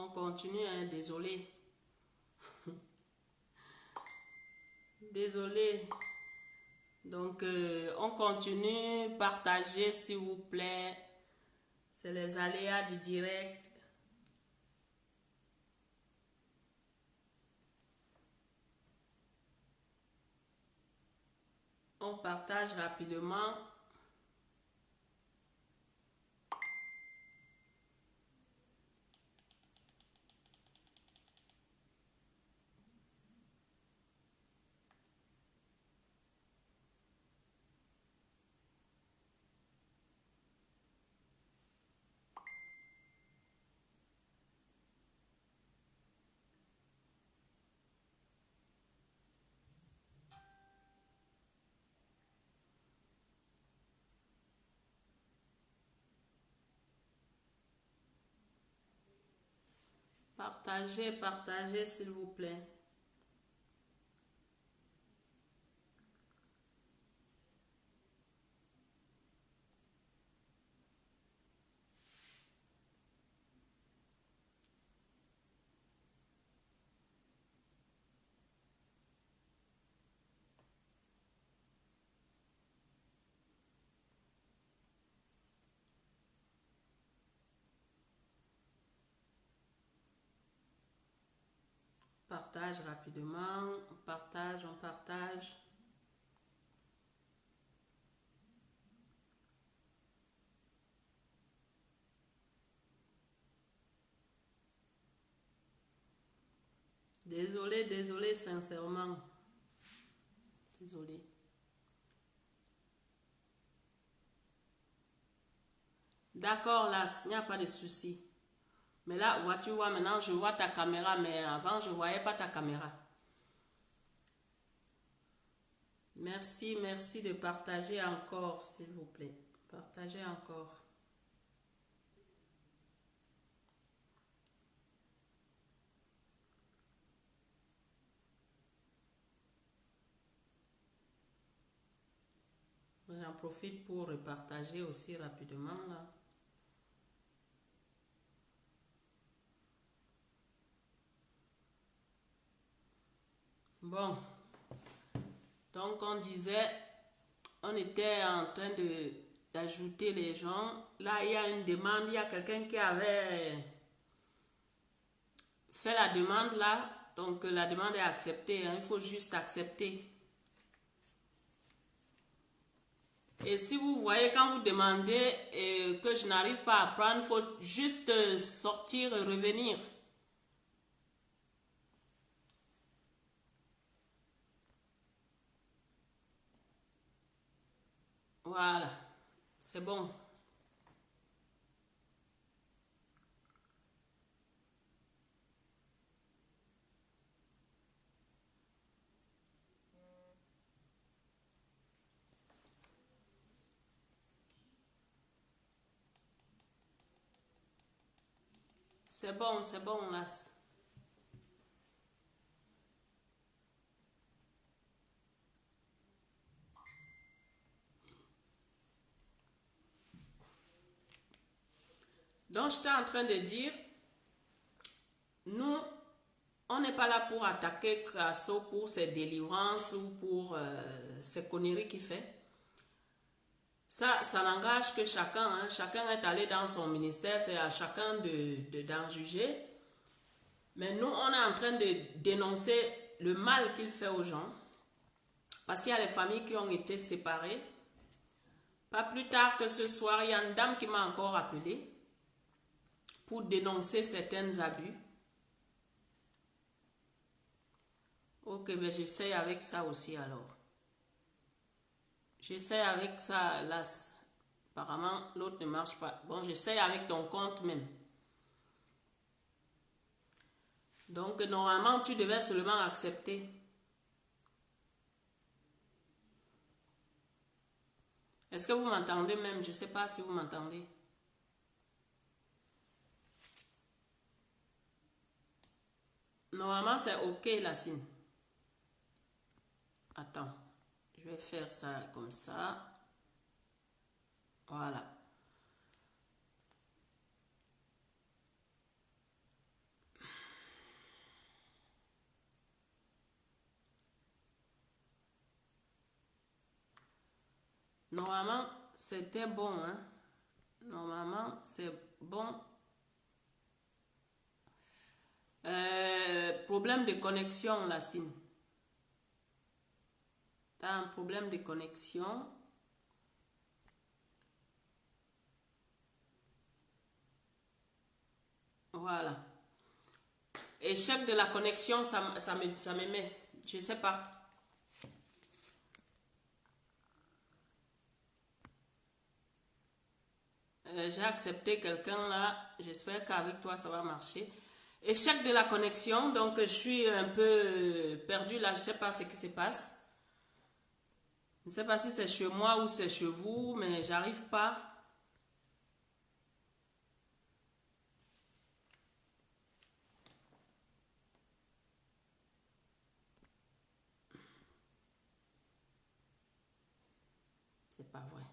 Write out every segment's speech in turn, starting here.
On continue, hein, désolé. Désolé. Donc, on continue. Partagez, s'il vous plaît. C'est les aléas du direct. On partage rapidement. Partagez, partagez, s'il vous plaît. Partage rapidement. On partage, on partage. Désolé, désolé, sincèrement. Désolé. D'accord, là, il n'y a pas de souci. Mais là, tu vois, maintenant, je vois ta caméra, mais avant, je ne voyais pas ta caméra. Merci, merci de partager encore, s'il vous plaît. Partagez encore. J'en profite pour repartager aussi rapidement, là. Bon. Donc, on disait, on était en train d'ajouter les gens. Là, il y a une demande, il y a quelqu'un qui avait fait la demande là. Donc, la demande est acceptée, hein. Il faut juste accepter. Et si vous voyez, quand vous demandez que je n'arrive pas à prendre, il faut juste sortir et revenir. Voilà, c'est bon. C'est bon là. Donc, j'étais en train de dire, nous, on n'est pas là pour attaquer Crasso pour ses délivrances ou pour ses conneries qu'il fait. Ça n'engage que chacun. Hein. Chacun est allé dans son ministère, c'est à chacun d'en juger. Mais nous, on est en train de dénoncer le mal qu'il fait aux gens. Parce qu'il y a les familles qui ont été séparées. Pas plus tard que ce soir, il y a une dame qui m'a encore appelé pour dénoncer certains abus. Ok, mais j'essaie avec ça aussi alors. J'essaie avec ça, là. Apparemment, l'autre ne marche pas. Bon, j'essaie avec ton compte même. Donc, normalement, tu devais seulement accepter. Est-ce que vous m'entendez même? Je ne sais pas si vous m'entendez. Normalement, c'est OK, la signe. Attends, je vais faire ça comme ça. Voilà. Normalement, c'était bon, hein. Normalement, c'est bon. Problème de connexion, la Cine. Tu as un problème de connexion. Voilà. Échec de la connexion, ça me met. Je ne sais pas. J'ai accepté quelqu'un là. J'espère qu'avec toi, ça va marcher. Échec de la connexion. Donc, je suis un peu perdu là. Je ne sais pas ce qui se passe. Je ne sais pas si c'est chez moi ou c'est chez vous, mais j'arrive pas. C'est pas vrai.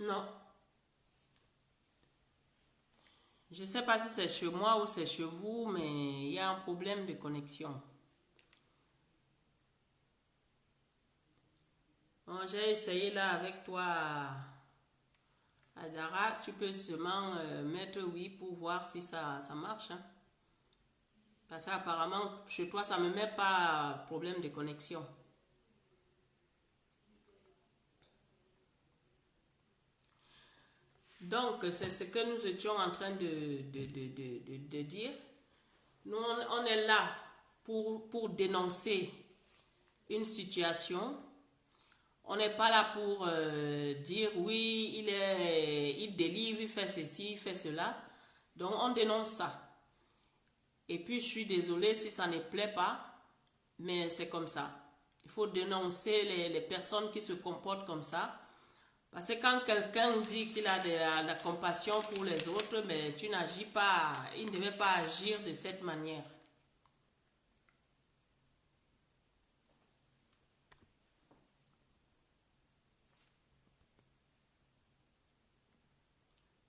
Non. Je ne sais pas si c'est chez moi ou c'est chez vous, mais il y a un problème de connexion. Bon, j'ai essayé là avec toi, Adara. Tu peux seulement mettre oui pour voir si ça marche, hein. Parce qu'apparemment, chez toi, ça ne me met pas problème de connexion. Donc, c'est ce que nous étions en train de dire. Nous, on est là pour dénoncer une situation. On n'est pas là pour dire oui, il délivre, il fait ceci, il fait cela. Donc, on dénonce ça. Et puis, je suis désolée si ça ne plaît pas, mais c'est comme ça. Il faut dénoncer les personnes qui se comportent comme ça. Parce que quand quelqu'un dit qu'il a de la compassion pour les autres, mais tu n'agis pas, il ne devait pas agir de cette manière.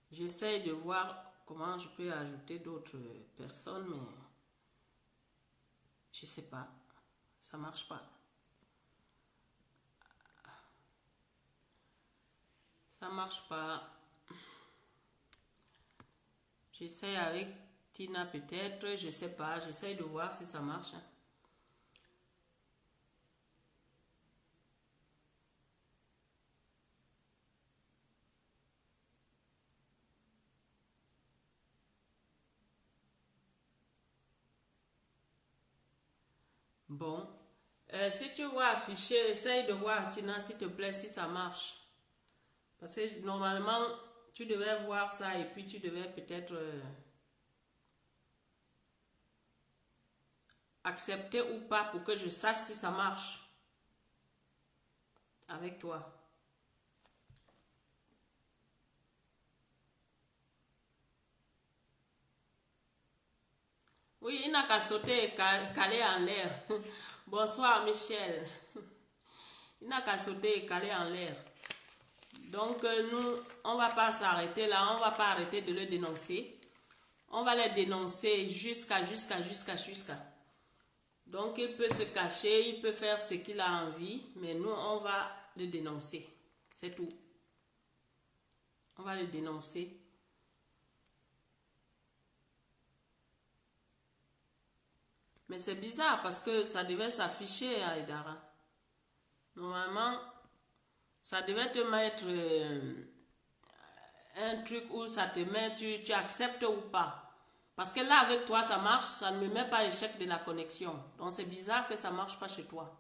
J'essaie de voir comment je peux ajouter d'autres personnes, mais je ne sais pas. Ça ne marche pas. Ça ne marche pas. J'essaie avec Tina peut-être, je ne sais pas. J'essaie de voir si ça marche. Bon. Si tu vois afficher, essaye de voir Tina s'il te plaît si ça marche. Parce que normalement, tu devais voir ça et puis tu devais peut-être accepter ou pas pour que je sache si ça marche avec toi. Oui, il n'a qu'à sauter et caler en l'air. Bonsoir Michel. Il n'a qu'à sauter et caler en l'air. Donc nous, on ne va pas s'arrêter là, on ne va pas arrêter de le dénoncer. On va les dénoncer jusqu'à. Donc il peut se cacher, il peut faire ce qu'il a envie, mais nous, on va le dénoncer. C'est tout. On va le dénoncer. Mais c'est bizarre parce que ça devait s'afficher à Idara. Normalement, ça devait te mettre un truc où ça te met, tu acceptes ou pas. Parce que là, avec toi, ça marche, ça ne me met pas échec de la connexion. Donc, c'est bizarre que ça ne marche pas chez toi.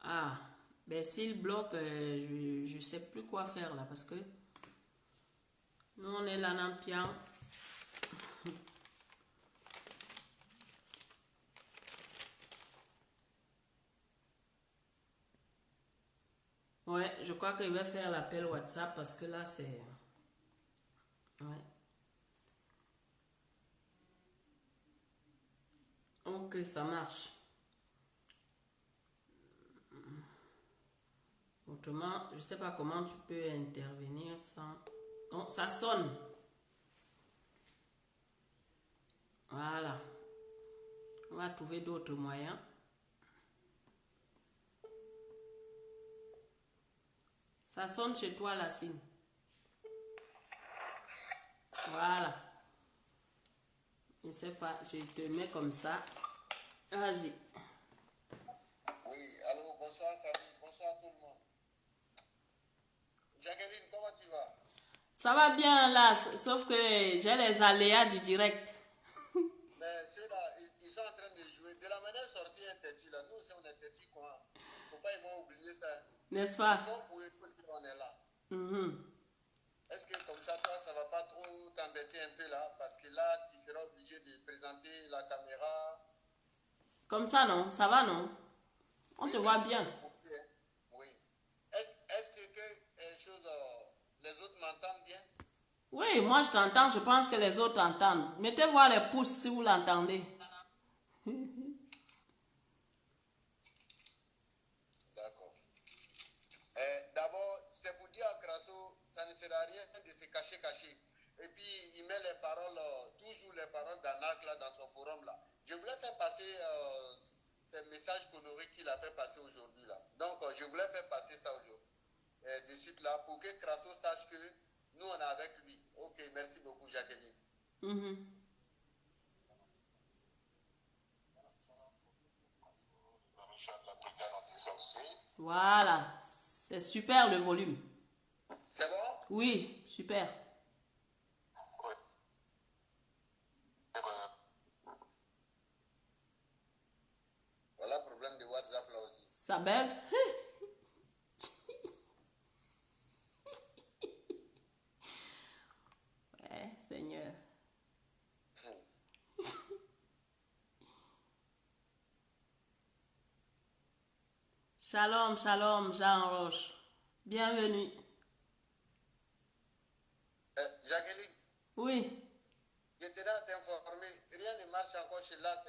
Ah, ben s'il bloque, je ne sais plus quoi faire là parce que nous, on est là dans le pian. Ouais, je crois qu'il va faire l'appel WhatsApp parce que là, c'est... Ouais. Ok, ça marche. Autrement, je ne sais pas comment tu peux intervenir sans... Non, ça sonne. Voilà. On va trouver d'autres moyens. Ça sonne chez toi, la Cine. Voilà. Je ne sais pas, je te mets comme ça. Vas-y. Oui, allô, bonsoir famille, bonsoir tout le monde. Jacqueline, comment tu vas? Ça va bien là, sauf que j'ai les aléas du direct. Mais ceux-là, ils sont en train de jouer. De la manière sorcière interdit là, nous aussi on interdit quoi. Faut pas ils vont oublier ça. N'est-ce pas? Ils vont pour eux parce qu'on est là. Mhm. Est-ce que comme ça, toi, ça va pas trop t'embêter un peu là? Parce que là, tu seras obligé de présenter la caméra. Comme ça, non? Ça va, non? On Oui, te mais voit tu bien. peux couper, hein. Oui. Est-ce que les autres m'entendent bien? Oui, moi je t'entends, je pense que les autres entendent. Mettez voir les pouces si vous l'entendez. D'accord. D'abord, c'est pour dire à Crasso, ça ne sert à rien de se cacher. Et puis, il met les paroles, toujours les paroles d'Anark là dans son forum là. Je voulais faire passer ces messages colorés qu'il a fait passer aujourd'hui là. Donc, je voulais faire passer ça aujourd'hui. De suite là, pour que Crasso sache que nous, on est avec lui. Ok, merci beaucoup, Jacqueline. Mhm. Voilà, c'est super le volume. C'est bon? Oui, super. Voilà le problème de WhatsApp là aussi. Ça bug? Ouais, Seigneur. Shalom, shalom, Jean Roche. Bienvenue. Jacqueline, Oui. je tenais à t'informer, rien ne marche encore chez l'AS.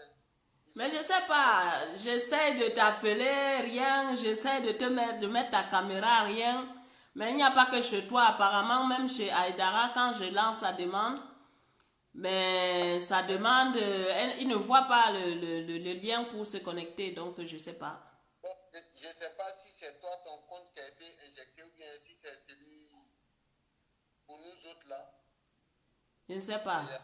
Mais je sais pas, j'essaie de t'appeler, rien, j'essaie de de mettre ta caméra, rien. Mais il n'y a pas que chez toi, apparemment, même chez Aïdara, quand je lance sa demande, mais sa demande, il ne voit pas le lien pour se connecter, donc je sais pas. Bon, je ne sais pas si c'est toi ton compte qui a été injecté ou bien si c'est celui pour nous autres là. Je ne sais pas. Et,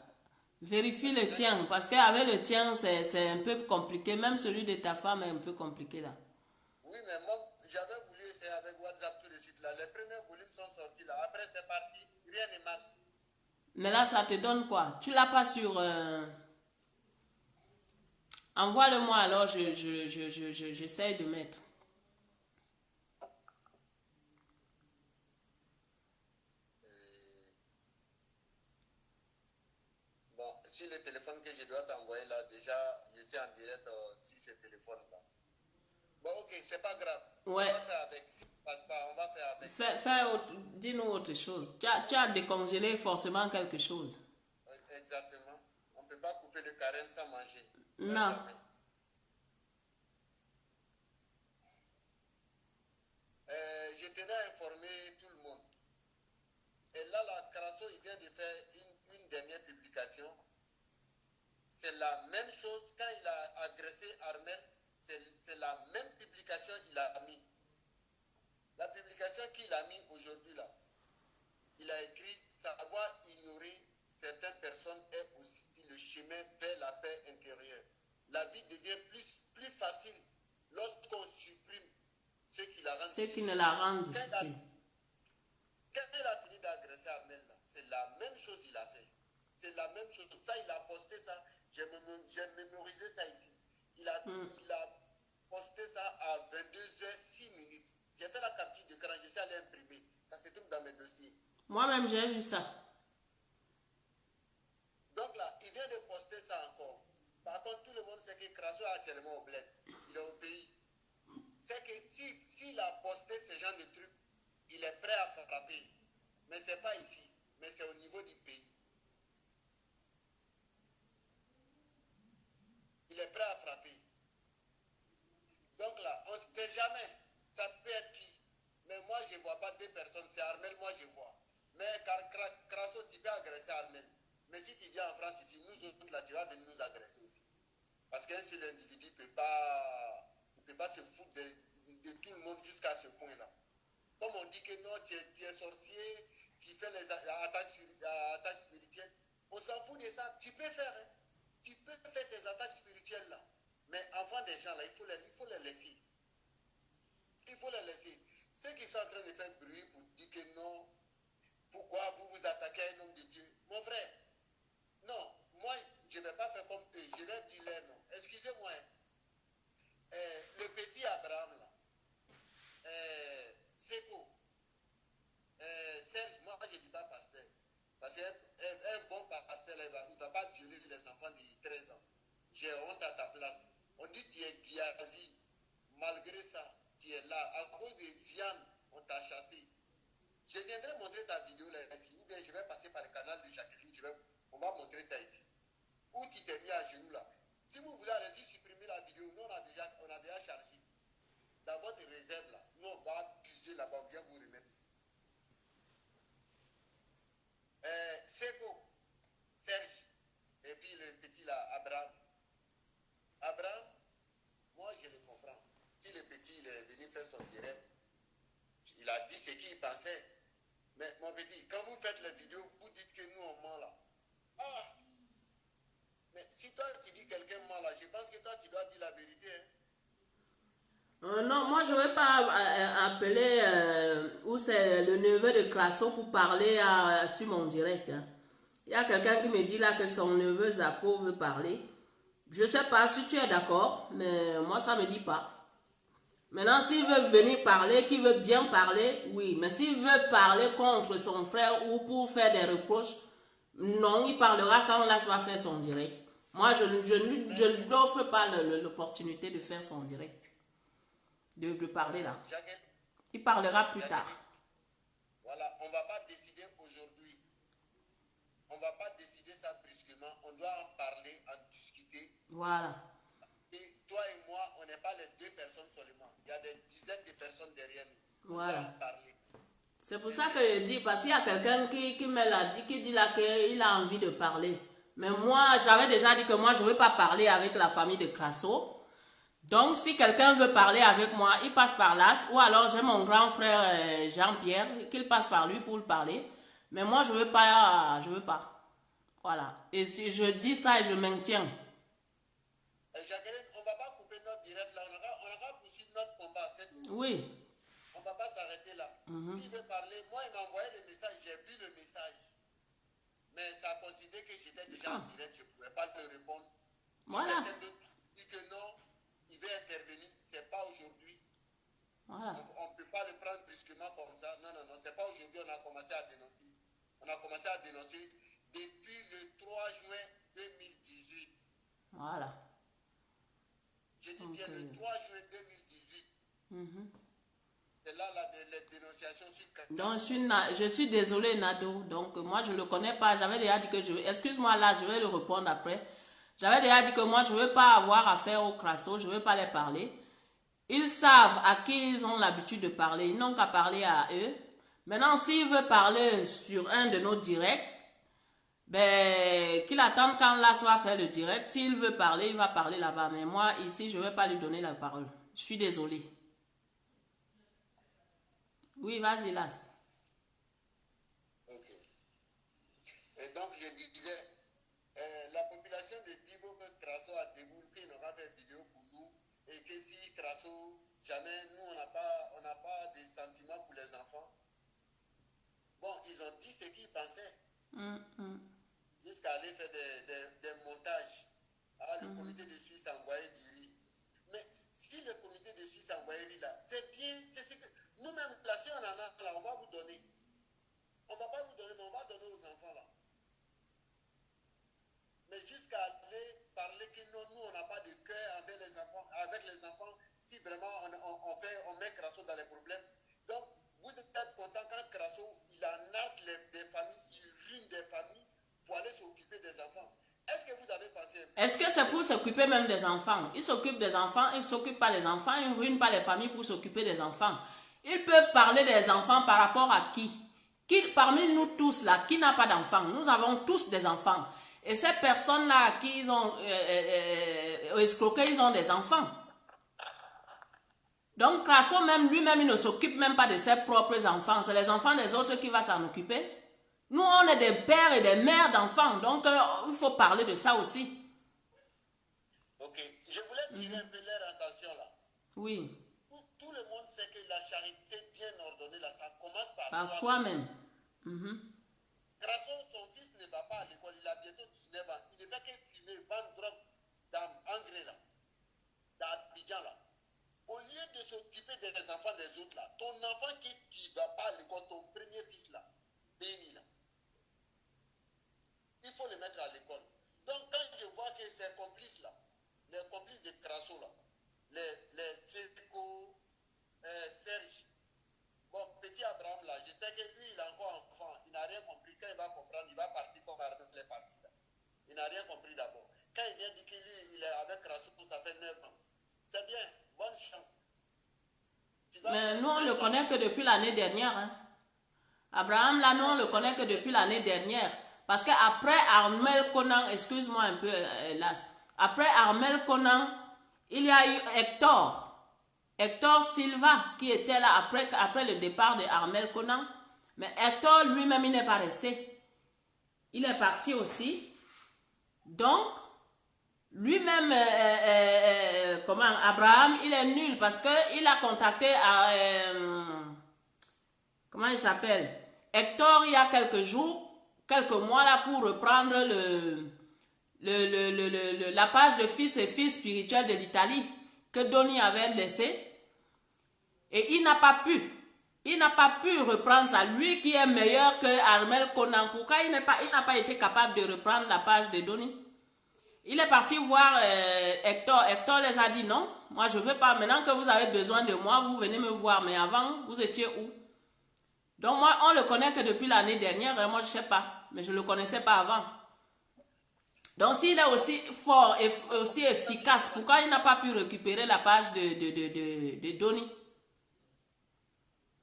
Vérifie le tien, parce qu'avec le tien, c'est un peu compliqué. Même celui de ta femme est un peu compliqué là. oui, mais moi, j'avais voulu essayer avec WhatsApp tout de suite là. Les premiers volumes sont sortis là. Après, c'est parti. Rien ne marche. Mais là, ça te donne quoi? Tu l'as pas sur... Envoie-le-moi alors, j'essaie de mettre. Bon, si le téléphone que je dois t'envoyer là, déjà, je suis en direct sur ce téléphone là. Bon, ok, c'est pas grave. Ouais. On va faire avec. Si ça passe pas, on va faire avec. Dis-nous autre chose. Tu as décongelé forcément quelque chose. Exactement. On ne peut pas couper le carême sans manger. Non. Jamais. Je tenais à informer tout le monde. Et là, la Crasso, il vient de faire une dernière publication. C'est la même chose quand il a agressé Armel. C'est la même publication qu'il a mis. La publication qu'il a mis aujourd'hui là, il a écrit savoir ignorer certaines personnes est aussi le chemin vers la paix intérieure. La vie devient plus facile lorsqu'on supprime ce qui la rend difficile. Ce qui ne la rend difficile. Quand il a fini d'agresser Armel là, c'est la même chose qu'il a fait. C'est la même chose. Ça, il a posté ça. J'ai mémorisé ça ici. Il a posté ça à 22h06. J'ai fait la capture d'écran, je suis allé imprimer. Ça se trouve dans mes dossiers. Moi-même, j'ai vu ça. Donc là, il vient de poster ça encore. Par contre, tout le monde sait que Crasso est actuellement au bled. Il est au pays. C'est que s'il a posté ce genre de trucs, il est prêt à frapper. Mais ce n'est pas ici, mais c'est au niveau du pays. Il est prêt à frapper. Donc là, on ne sait jamais. Ça peut être qui. Mais Mais si tu viens en France ici, nous autres là, tu vas venir nous agresser aussi. Parce qu'un seul individu ne peut pas se foutre de tout le monde jusqu'à ce point-là. Comme on dit que non, tu es sorcier, tu fais les attaques spirituelles, on s'en fout de ça. Tu peux faire, hein? Tu peux faire tes attaques spirituelles là. Mais avant des gens là, il faut les laisser. Il faut les laisser. Ceux qui sont en train de faire bruit pour dire que non, pourquoi vous vous attaquez à un homme de Dieu? Mon frère, non, moi je ne vais pas faire comme eux, je vais dire leur nom. Excusez-moi, le petit Abraham là, Seko, Serge, moi je ne dis pas pasteur. Parce qu'un bon pasteur, il ne va pas violer les enfants de 13 ans. J'ai honte à ta place. On dit que tu es Giazi. Malgré ça, tu es là. À cause des viandes, on t'a chassé. Je viendrai montrer ta vidéo là ici. Ou bien je vais passer par le canal de Jacqueline. On va montrer ça ici. Où tu t'es mis à genoux là. Si vous voulez aller supprimer la vidéo, nous on a déjà chargé. Dans votre réserve là, nous on va accuser là-bas. On vient vous remettre ici. Seko, Serge, et puis le petit là, Abraham. Abraham, moi je le comprends. Si le petit il est venu faire son direct, il a dit ce qu'il pensait. Mais mon petit, quand vous faites les vidéos, vous dites que nous on ment là. Ah! Mais si toi tu dis quelqu'un ment là, je pense que toi tu dois dire la vérité. Hein? Non, moi je ne vais pas appeler où c'est le neveu de Crasso pour parler sur mon direct. Hein. Il y a quelqu'un qui me dit là que son neveu Zapo veut parler. Je ne sais pas si tu es d'accord, mais moi ça ne me dit pas. Maintenant, s'il veut venir parler, qu'il veut bien parler, oui. Mais s'il veut parler contre son frère ou pour faire des reproches, non, il parlera quand là va faire son direct. Moi, je ne lui offre pas l'opportunité de faire son direct. De parler là. Il parlera plus tard. Voilà, on ne va pas décider aujourd'hui. On ne va pas décider ça brusquement. On doit en parler, en discuter. Voilà. Et toi et moi, on n'est pas les deux personnes seulement. Il y a des dizaines de personnes derrière nous. Voilà. On doit en parler. C'est pour ça que je dis, parce qu'il y a quelqu'un qui dit là qu'il a envie de parler. Mais moi, j'avais déjà dit que moi, je ne veux pas parler avec la famille de Crasso. Donc, si quelqu'un veut parler avec moi, il passe par là. Ou alors, j'ai mon grand frère Jean-Pierre, qu'il passe par lui pour le parler. Mais moi, je veux pas. Voilà. Et si je dis ça et je maintiens. Jacqueline, on ne va pas couper notre direct là. On aura poursuivi notre combat. Oui. On ne va pas s'arrêter là. S'il veut parler, moi, il m'a envoyé le message. J'ai vu le message. Mais ça a considéré que j'étais déjà en direct. Je ne pouvais pas te répondre. Voilà. Si quelqu'un dit que non, il veut intervenir, ce n'est pas aujourd'hui. Voilà. On ne peut pas le prendre brusquement comme ça. Non, ce n'est pas aujourd'hui on a commencé à dénoncer. On a commencé à dénoncer depuis le 3 juin 2018. Voilà. Je dis bien le 3 juin 2018. C'est là les dénonciations sur... Donc, je suis désolée, Nado. Donc, moi, je ne le connais pas. J'avais déjà dit que je... Excuse-moi, là, je vais le répondre après. J'avais déjà dit que moi, je ne veux pas avoir affaire au Crasso. Je ne veux pas les parler. Ils savent à qui ils ont l'habitude de parler. Ils n'ont qu'à parler à eux. Maintenant, s'il veut parler sur un de nos directs, ben, qu'il attende quand Las va faire le direct. S'il veut parler, il va parler là-bas. Mais moi, ici, je ne vais pas lui donner la parole. Je suis désolée. Oui, vas-y, Las. Ok. Et donc, je disais, la population de Divo que Crasso a débouqué, il aura fait vidéo pour nous. Et que si Crasso, jamais, nous, on n'a pas de sentiments pour les enfants. Bon, ils ont dit ce qu'ils pensaient. Jusqu'à aller faire des montages. Ah, le comité de Suisse a envoyé du riz. Mais si le comité de Suisse a envoyé du riz là, c'est bien, c'est ce que... Nous-mêmes, là, si on en a là, on va vous donner. On ne va pas vous donner, mais on va donner aux enfants là. Mais jusqu'à aller parler que non, nous, on n'a pas de cœur avec les enfants, si vraiment on met Crasso dans les problèmes. Donc, vous êtes content quand Crasso, il arnaque des familles, il ruine des familles pour aller s'occuper des enfants. Est-ce que vous avez pensé... Est-ce que c'est pour s'occuper même des enfants? Il s'occupe des enfants, il ne s'occupe pas des enfants, il ne ruine pas les familles pour s'occuper des enfants. Ils peuvent parler des enfants par rapport à qui? Parmi nous tous là, qui n'a pas d'enfants? Nous avons tous des enfants. Et ces personnes-là qui ils ont escroqué, ils ont des enfants. Donc Crasso même, lui-même, il ne s'occupe même pas de ses propres enfants. C'est les enfants des autres qui vont s'en occuper. Nous, on est des pères et des mères d'enfants. Donc, il faut parler de ça aussi. Ok. Je voulais tirer un peu leur attention là. Oui. Tout le monde sait que la charité bien ordonnée, là, ça commence Par soi-même. Crasso, son fils ne va pas à l'école, il a bientôt 19 ans. Il ne fait que fumer, vendre drogue dans Angré là, dans Abidjan là. Au lieu de s'occuper des enfants des autres là, ton enfant qui ne va pas à l'école, ton premier fils là, béni là, il faut le mettre à l'école. Donc quand je vois que ces complices là, les complices de Crasso là, les Seco, Serge, bon, petit Abraham là, je sais que lui il est encore enfant, il n'a rien compris. Quand il va comprendre, il va partir comme Arnaud les partis là. Il n'a rien compris d'abord. Quand il vient dire que lui, il est avec Crasso, ça fait 9 ans. C'est bien, bonne chance. Mais nous, on ne le connaît que depuis l'année dernière. Hein. Abraham, là, nous, on le connaît que depuis l'année dernière. Parce qu'après Armel Conan, excuse-moi un peu, hélas. Après Armel Conan, il y a eu Hector Silva, qui était là après le départ de Armel Conan. Mais Hector, lui-même, il n'est pas resté. Il est parti aussi. Donc, lui-même, Abraham, il est nul parce qu'il a contacté comment il s'appelle? Hector, il y a quelques mois là, pour reprendre la page de fils et filles spirituels de l'Italie que Donny avait laissé. Et il n'a pas pu reprendre ça. Lui qui est meilleur que Armel Conan. Pourquoi il n'a pas été capable de reprendre la page de Donny? Il est parti voir Hector. Hector les a dit non, moi je ne veux pas. Maintenant que vous avez besoin de moi, vous venez me voir. Mais avant, vous étiez où? Donc moi, on le connaît que depuis l'année dernière. Et moi, je ne sais pas. Mais je ne le connaissais pas avant. Donc s'il est aussi fort et aussi efficace, pourquoi il n'a pas pu récupérer la page de Donny?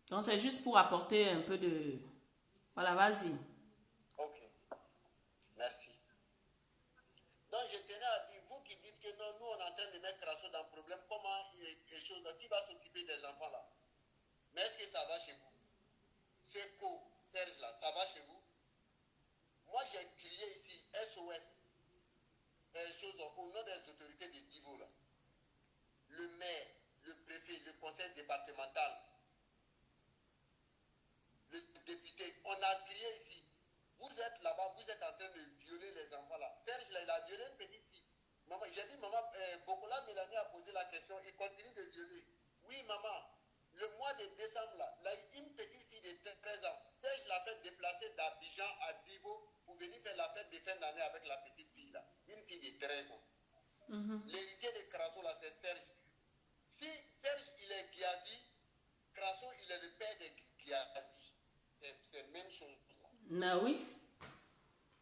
Donc c'est juste pour apporter un peu de... Voilà, vas-y. Ok, merci. Donc je tenais à dire, vous qui dites que non, nous on est en train de mettre Crasso dans le problème, comment les choses, qui va s'occuper des enfants là? Mais est-ce que ça va chez vous? Seco, Serge là, ça va chez vous? Moi j'ai crié ici SOS, au nom des autorités de Divo là. Le maire, le préfet, le conseil départemental, le député, on a crié ici. Vous êtes là-bas, vous êtes en train de violer les enfants là. Serge là, il a violé une petite fille. Maman, j'ai dit, maman, Bokola Mélanie a posé la question, il continue de violer. Oui, maman, le mois de décembre là, une petite fille de 13 ans, Serge l'a fait déplacer d'Abidjan à Divo pour venir faire la fête de fin d'année avec la petite fille là. Une fille de 13 ans. L'héritier de Crasso là, c'est Serge. Si Serge il est Giazi, Crasso il est le père de Giazi. C'est la même chose. Ah oui.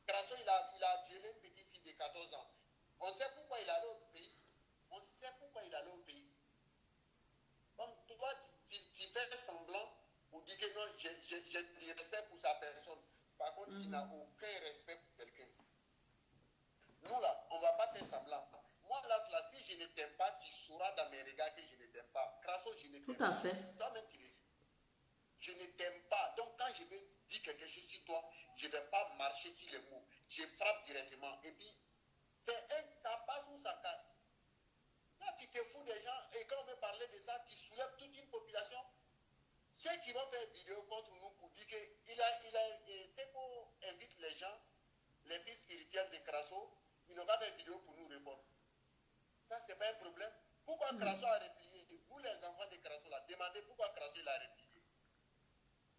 Crasso il a violé une petite fille de 14 ans. On sait pourquoi il est allé au pays. On sait pourquoi il est allé au pays. Comme toi, tu fais semblant pour dire que non, j'ai du respect pour sa personne. Par contre, tu n'as aucun respect pour quelqu'un. Nous là, on ne va pas faire semblant. Moi là, si je ne t'aime pas, tu sauras dans mes regards que je ne t'aime pas. Crasso, je ne t'aime pas. Tout à fait. Toi-même, tu le sais. Je ne t'aime pas. Donc, quand je vais dire quelque chose sur toi, je ne vais pas marcher sur les mots. Je frappe directement. Et puis, ça passe ou ça casse. Là, tu te fous des gens. Et quand on veut parler de ça, tu soulèves toute une population. Ceux qui vont faire vidéo contre nous pour dire que c'est qu'on invite les gens, les fils spirituels de Crasso, ils n'ont pas fait vidéo pour nous répondre. Ça, ce n'est pas un problème. Pourquoi Crasso a replié? Vous, les enfants de Crasso, là, demandez pourquoi Crasso il a replié.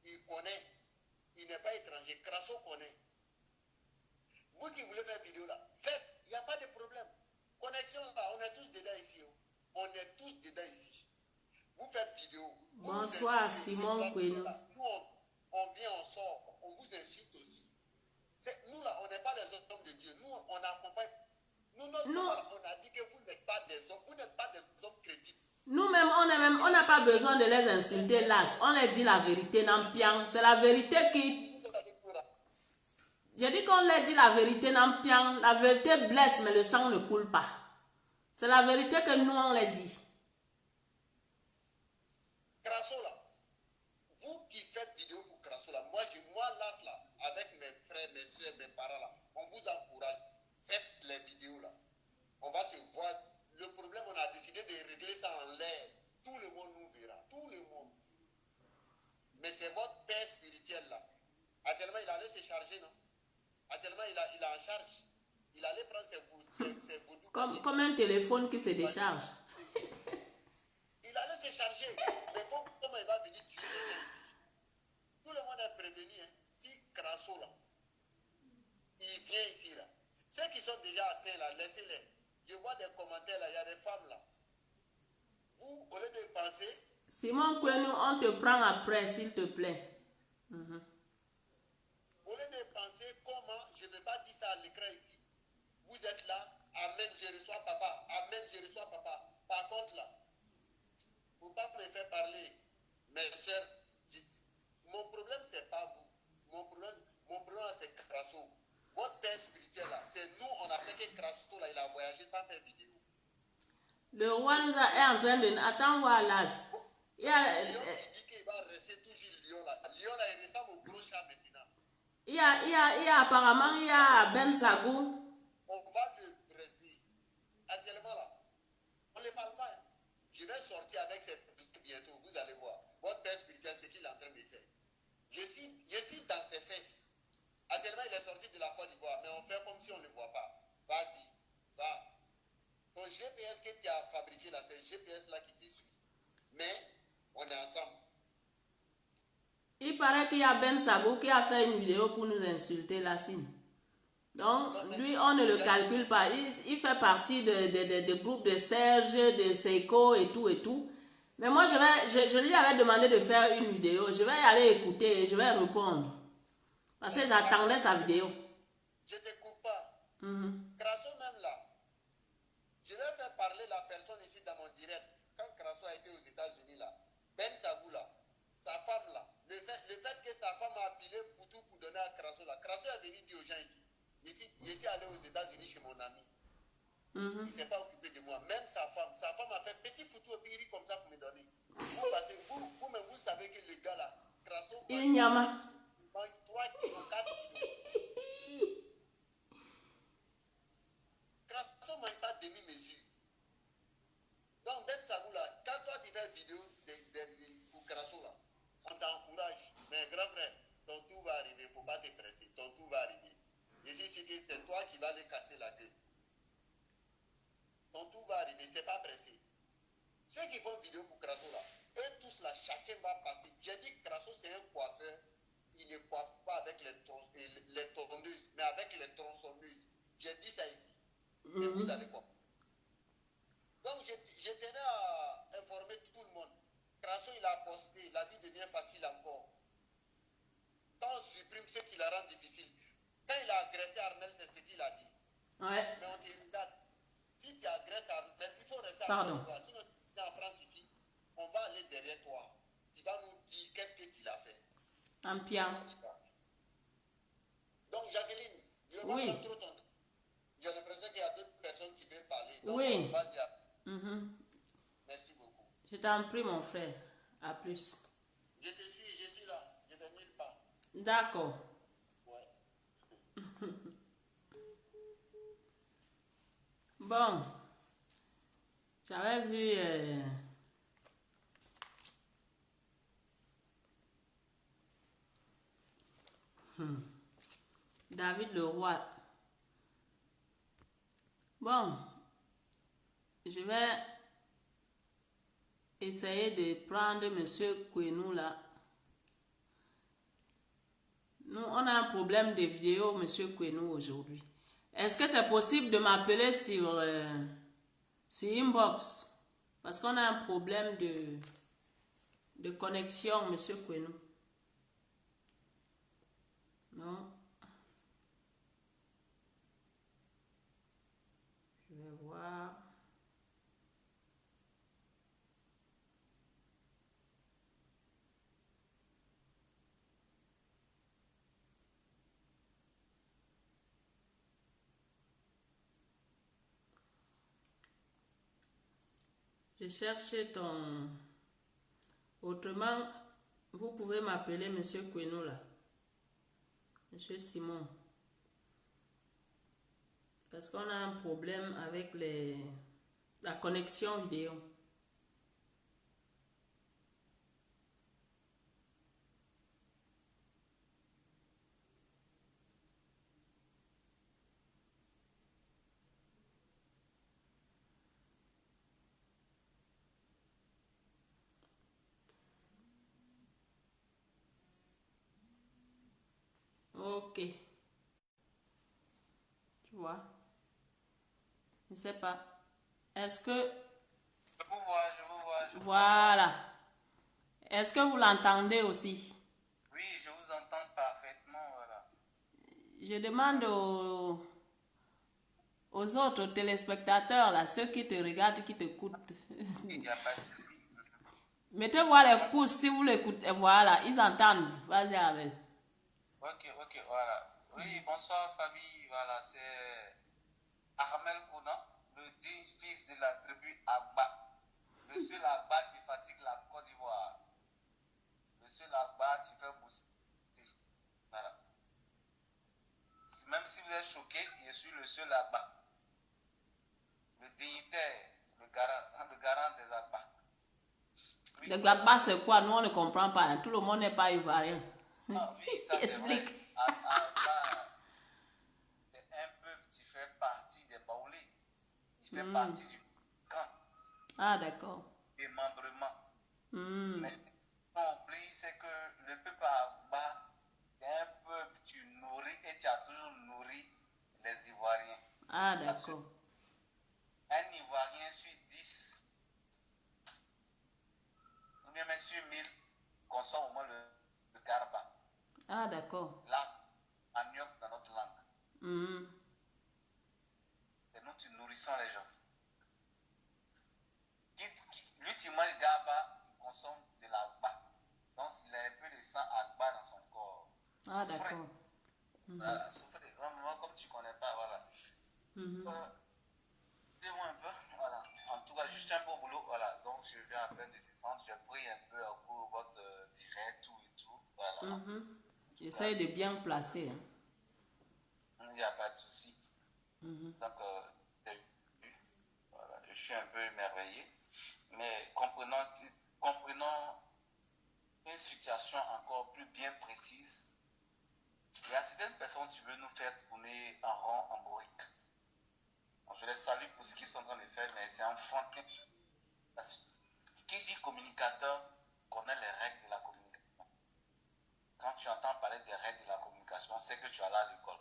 Il connaît. Il n'est pas étranger. Crasso connaît. Vous qui voulez faire vidéo là, faites. Il n'y a pas de problème. Connexion là, on est tous dedans ici. On est tous dedans ici. Vous faites vidéo. Bonsoir Simon Kwenou. Nous, on vient, on sort. On vous incite aussi. Nous là, on n'est pas les hommes de Dieu. Nous, on accompagne. Nous, on a dit que vous n'êtes pas des hommes. Vous n'êtes pas des hommes crédibles. Nous-mêmes, on n'est même problème, on n'a pas besoin de les insulter là. On leur dit la vérité, Nampiang. C'est la vérité qui... J'ai dit qu'on leur dit la vérité, Nampiang. La vérité blesse, mais le sang ne coule pas. C'est la vérité que nous, on leur dit. Crasso là, vous qui faites vidéo pour Crasso là, moi là, avec mes frères, mes soeurs, mes parents là, on vous encourage. Faites les vidéos là. On va se voir. Le problème, on a décidé de régler ça en l'air. Tout le monde nous verra. Tout le monde. Mais c'est votre père spirituel là. Actuellement, il allait se charger, non? Actuellement, il est en charge. Il allait prendre ses vaudous. Comme un téléphone qui se décharge. Il allait se charger. Mais comment il va venir tuer les gens ici? Tout le monde est prévenu. Hein. Si Crasso là, il vient ici là. Ceux qui sont déjà atteints là, laissez-les. Je vois des commentaires là, il y a des femmes là. Vous, au lieu de penser... Simon Kwenou, on te prend après, s'il te plaît. Au lieu de penser comment, je ne vais pas dire ça à l'écran ici. Vous êtes là, amen, je reçois papa, amen, je reçois papa. Par contre là, il ne faut pas me faire parler. Mes soeurs, mon problème c'est pas vous. Mon problème c'est Crasso. Votre père spirituel là, c'est nous, on a fait que Crasso là, il a voyagé sans faire vidéo. Le roi est en train de... Attends, voir Las. Il dit qu'il va rester toujours Lyon là. Lyon là, il ressemble au gros chat maintenant. Apparemment, il y a Ben Sagou. On va le Brésil. Actuellement là, on ne parle pas. Hein. Je vais sortir avec ces bientôt, vous allez voir. Votre père spirituel, c'est qu'il est en train de faire. Je suis dans ses fesses. Actuellement, il est sorti de la Côte d'Ivoire, mais on fait comme si on ne le voit pas. Vas-y, va. Ton GPS que tu as fabriqué là, c'est le GPS là qui te suit. Mais, on est ensemble. Il paraît qu'il y a Ben Sagou qui a fait une vidéo pour nous insulter, Lassine. Donc, lui, on ne le calcule pas. Il fait partie de groupes de Serge, de Seiko et tout et tout. Mais moi, je lui avais demandé de faire une vidéo. Je vais y aller écouter et je vais répondre. Parce que j'attendais sa vidéo. Je ne t'écoute pas. Crasso même là. Je vais faire parler la personne ici dans mon direct. Quand Crasso a été aux États-Unis là, Ben Sagou là, sa femme là, le fait que sa femme a appelé Foutou pour donner à Crasso là, Crasso est venu dire aux gens ici. Je suis allé aux États-Unis chez mon ami. Il ne s'est pas occupé de moi. Même sa femme a fait petit Foutou au piri comme ça pour me donner. Vous-même, vous savez que le gars là, Crasso, il mange 3 kilos, 4 kilos. Crasso ne mange pas demi-mesure. Donc, Ben Sagou là, quand toi tu fais une vidéo pour Crasso là, on t'encourage. Mais grand frère, ton tour va arriver, il ne faut pas te presser. Ton tour va arriver. Je suis sûr que c'est toi qui vas les casser la gueule. Ton tour va arriver, c'est pas pressé. Ceux qui font vidéo pour Crasso là, eux tous là, chacun va passer. J'ai dit que Crasso c'est un coiffeur. Il ne coiffe pas avec les tondeuses, mais avec les tronçonneuses. J'ai dit ça ici. Et vous allez comprendre. Donc, je tenais à informer tout le monde. Crasso, il a posté. La vie devient facile encore. Quand on supprime ce qui la rend difficile. Quand il a agressé Armel, c'est ce qu'il a dit. Ouais. Mais on te regarde. Si tu agresses Armel, il faut rester Pardon. en Côte d'Ivoire. Sinon, tu es en France ici. On va aller derrière toi. Tu vas nous dire qu'est-ce que tu l'as fait. Un pian. Donc, Jacqueline, je vais pas prendre trop ton temps. J'ai l'impression qu'il y a d'autres personnes qui veulent parler. Donc, oui. Vas-y. Merci beaucoup. Je t'en prie, mon frère. À plus. Je suis là. Je vais nulle part. D'accord. Ouais. Bon. J'avais vu... David Leroy. Bon, je vais essayer de prendre Monsieur Kwenou là. Nous, on a un problème de vidéo, Monsieur Kwenou, aujourd'hui. Est-ce que c'est possible de m'appeler sur Inbox? Parce qu'on a un problème de connexion, Monsieur Kwenou. Non. Je vais voir. Je cherche ton... Autrement, vous pouvez m'appeler Monsieur Queno là. Monsieur Simon. Parce qu'on a un problème avec la connexion vidéo. Ok. Tu vois? Je ne sais pas. Est-ce que... Je vous vois, je vous vois, je vous entends. Voilà. Est-ce que vous l'entendez aussi? Oui, je vous entends parfaitement, voilà. Je demande aux autres téléspectateurs, là, ceux qui te regardent, qui t'écoutent. Il n'y a pas de souci. Mettez-moi les pouces si vous l'écoutez. Voilà, ils entendent. Vas-y, Abel. Ok, voilà. Oui, bonsoir famille, voilà, c'est Ahmed Kouna, le digne fils de la tribu Agba. Monsieur Lagba, tu fatigues la Côte d'Ivoire. Monsieur Lagba, tu fais booster. Voilà. Même si vous êtes choqué, je suis le seul Agba. Le dignitaire, le garant des Agba. Oui, Le Gbagba, c'est quoi? Nous, on ne comprend pas. Hein. Tout le monde n'est pas ivoirien. ah, oui, ça c'est vrai. Explique. Agba, c'est un peuple qui fait partie des Baoulés. Il fait partie du camp. Ah, d'accord. Démembrement. Hmm. Mais ce qu'on oublie, c'est que le peuple Agba, c'est un peuple que tu nourris et tu as toujours nourri les Ivoiriens. Ah, Parce que d'accord. un Ivoirien sur 10, ou bien même sur 1000, consomme au moins le garba. Ah, d'accord. Là, manioc dans notre langue. Hmm. Et nous, tu nourrissons les gens. Lui, tu manges garba, il consomme de l'agba. Donc, il a un peu de sang agba dans son corps. Ah, Souffrez. d'accord. Voilà, souffrez. Vraiment, comme tu ne connais pas, voilà. Dis-moi un peu, voilà. En tout cas, juste un peu au boulot, voilà. Donc, je viens à peine de descendre. J'ai pris un peu à court votre direct, tout et tout. Voilà. J'essaie de bien placer. Hein. Il n'y a pas de souci. Donc, voilà, je suis un peu émerveillé. Mais comprenons une situation encore plus bien précise. Il y a certaines personnes qui veulent nous faire tourner en rond, en bourrique. Je les salue pour ce qu'ils sont en train de faire, mais c'est un enfantin. Parce que qui dit communicateur connaît les règles de la communication. Quand tu entends parler des règles de la communication, c'est que tu es allé à l'école.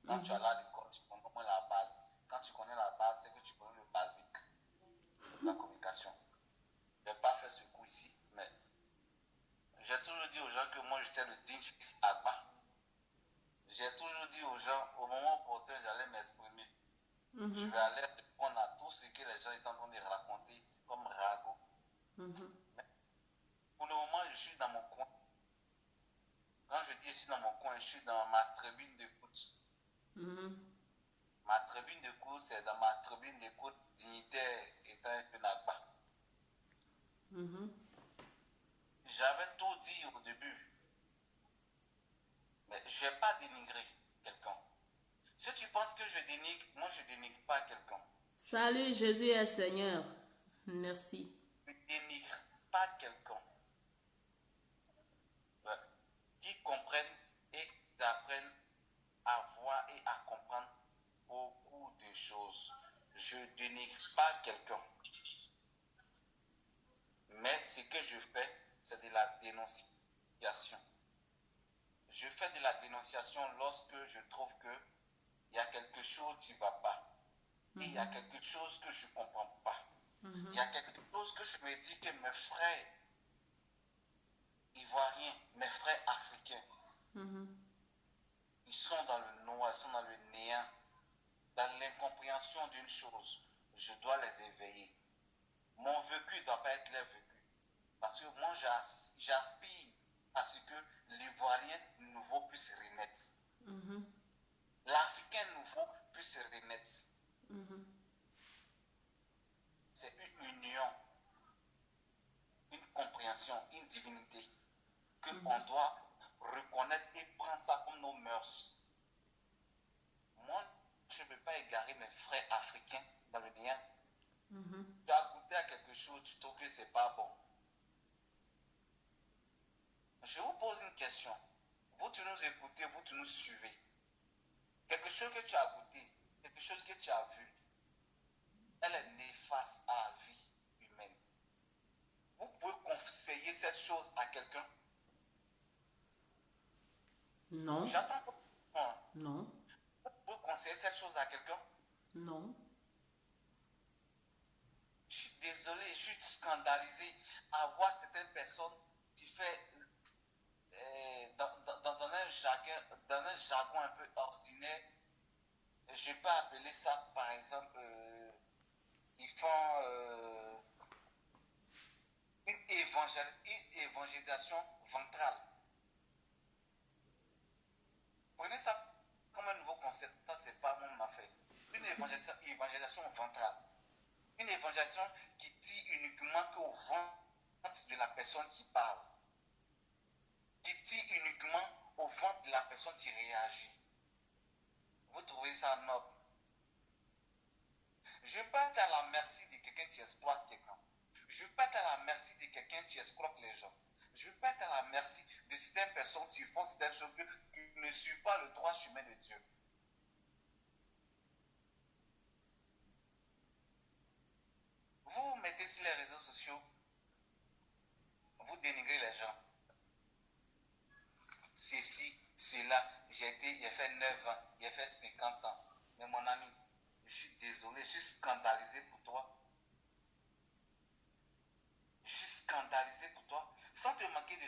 Quand tu es allé à l'école, tu connais au moins la base. Quand tu connais la base, c'est que tu connais le basique de la communication. Je ne vais pas faire ce coup ici, mais j'ai toujours dit aux gens que moi j'étais le digne fils Agba. J'ai toujours dit aux gens, au moment opportun, j'allais m'exprimer. Je vais aller répondre à tout ce que les gens sont en train de raconter comme ragot. Mais pour le moment, je suis dans mon coin. Quand je dis je suis dans mon coin, je suis dans ma tribune d'écoute. Ma tribune d'écoute, c'est dans ma tribune d'écoute dignitaire étant un Agba. J'avais tout dit au début, mais je n'ai pas dénigré quelqu'un. Si tu penses que je dénigre, moi je ne dénigre pas quelqu'un. Salut, Jésus est Seigneur. Merci. Je ne dénigre pas quelqu'un. Ouais. Qui comprennent et qui apprennent à voir et à comprendre beaucoup de choses. Je ne dénigre pas quelqu'un. Mais ce que je fais, c'est de la dénonciation. Je fais de la dénonciation lorsque je trouve qu'il y a quelque chose qui ne va pas. Et il y a quelque chose que je ne comprends pas. Il y a quelque chose que je me dis que mes frères ivoiriens, mes frères africains, ils sont dans le noir, ils sont dans le néant, dans l'incompréhension d'une chose. Je dois les éveiller. Mon vécu ne doit pas être leur vécu. Parce que moi, j'aspire à ce que l'Ivoirien nouveau puisse renaître. L'Africain nouveau puisse renaître. C'est une union. compréhension, une divinité qu'on doit reconnaître et prendre ça comme nos mœurs. Moi, je ne peux pas égarer mes frères africains dans le néant. Tu as goûté à quelque chose, tu trouves que c'est pas bon. Je vous pose une question. Vous, tu nous écoutez, vous, tu nous suivez. Quelque chose que tu as goûté, quelque chose que tu as vu, elle est néfaste à la vie humaine. Vous pouvez conseiller cette chose à quelqu'un? Non. J'attends votre réponse. Non. Vous pouvez conseiller cette chose à quelqu'un? Non. Je suis désolé, je suis scandalisé à voir certaines personnes qui font dans un jargon un peu ordinaire. Je peux appeler ça, par exemple, ils font une évangélisation ventrale. Prenez ça comme un nouveau concept, ça c'est pas mon affaire. Une évangélisation ventrale. Une évangélisation qui dit uniquement qu'au ventre de la personne qui parle. Qui dit uniquement au ventre de la personne qui réagit. Vous trouvez ça noble? Je ne veux pas être à la merci de quelqu'un qui exploite quelqu'un. Je ne veux pas être à la merci de quelqu'un qui escroque les gens. Je ne veux pas être à la merci de certaines personnes qui font certaines choses qui ne suivent pas le droit chemin de Dieu. Vous vous mettez sur les réseaux sociaux, vous dénigrez les gens. Ceci, cela, j'ai fait 9 ans, j'ai fait 50 ans. Mais mon ami, je suis désolé, je suis scandalisé pour toi. Je suis scandalisé pour toi. Sans te manquer de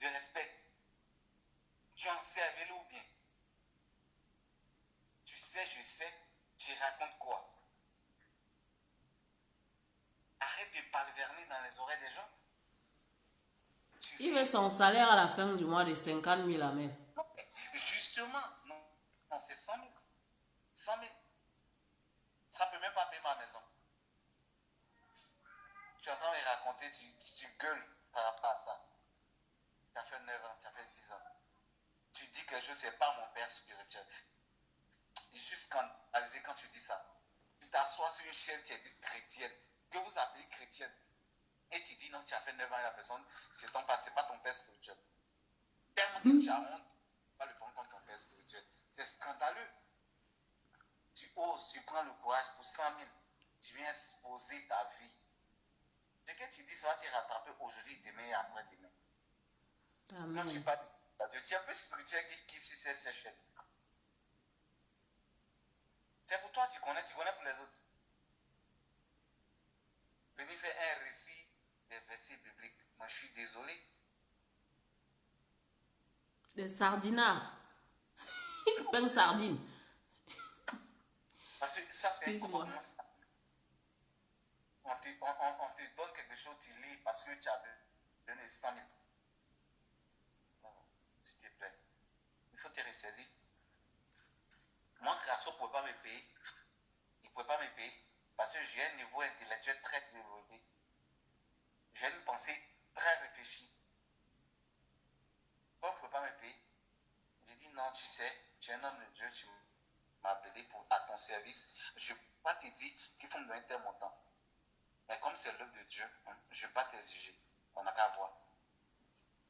respect. Tu en servis ou bien? Tu sais, je sais, tu racontes quoi? Arrête de palverner dans les oreilles des gens. Il veut son salaire à la fin du mois de 50 000 à mai. Justement, non, c'est 100 000. 100 000. Ça ne peut même pas payer ma maison. Tu es en train de raconter, tu gueules par rapport à ça. Tu as fait 9 ans, tu as fait 10 ans. Tu dis quelque chose, ce n'est pas mon père spirituel. Je suis scandalisé quand tu dis ça. Tu t'assois sur une chaise, tu es dit chrétienne, que vous appelez chrétienne. Et tu dis non, tu as fait 9 ans et la personne, c'est pas ton père spirituel. Tellement que tu as honte, pas le prendre comme ton père spirituel. C'est scandaleux. Tu oses, tu prends le courage pour 100 000. Tu viens exposer ta vie. Ce que tu dis, ça va te rattraper aujourd'hui, demain et après-demain. Amen. Quand tu parles de Dieu, tu es un peu spirituel qui suit cette chaîne. C'est pour toi, tu connais pour les autres. Venez faire un récit des versets bibliques. Moi, je suis désolé. Des sardinards. Pain sardine. Parce que ça, c'est un Excuse-moi. comportement sain. On te donne quelque chose, tu lis parce que tu as donné 100 000. Non, s'il te plaît. Il faut te ressaisir. Moi, Grasso ne pouvait pas me payer. Il ne pouvait pas me payer parce que j'ai un niveau intellectuel très développé. J'ai une pensée très réfléchie. Donc, il ne pouvait pas me payer. J'ai dit non, tu sais, tu es un homme de Dieu, tu m'as appelé à ton service. Je ne peux pas te dire qu'il faut me donner tel montant. Mais comme c'est l'œuvre de Dieu, je ne vais pas t'exiger. On n'a qu'à voir.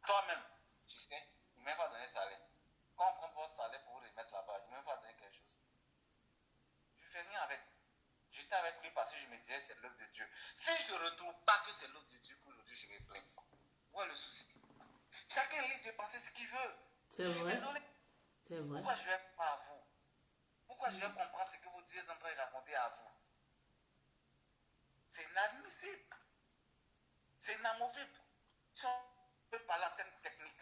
Toi-même, tu sais, il ne m'a pas donné salaire. Quand on prend votre salaire pour vous remettre là-bas, il ne m'a pas donné quelque chose. Je ne fais rien avec. J'étais avec lui parce que je me disais c'est l'œuvre de Dieu. Si je ne retrouve pas que c'est l'œuvre de Dieu pour aujourd'hui, je me plains. Où est le souci? Chacun est libre de penser ce qu'il veut. C'est Je suis vrai. désolé. C'est vrai. Pourquoi je vais croire à vous? Pourquoi je vais comprendre ce que vous dites en train de raconter à vous? C'est inadmissible. C'est inamovible. Si on peut parler en termes techniques.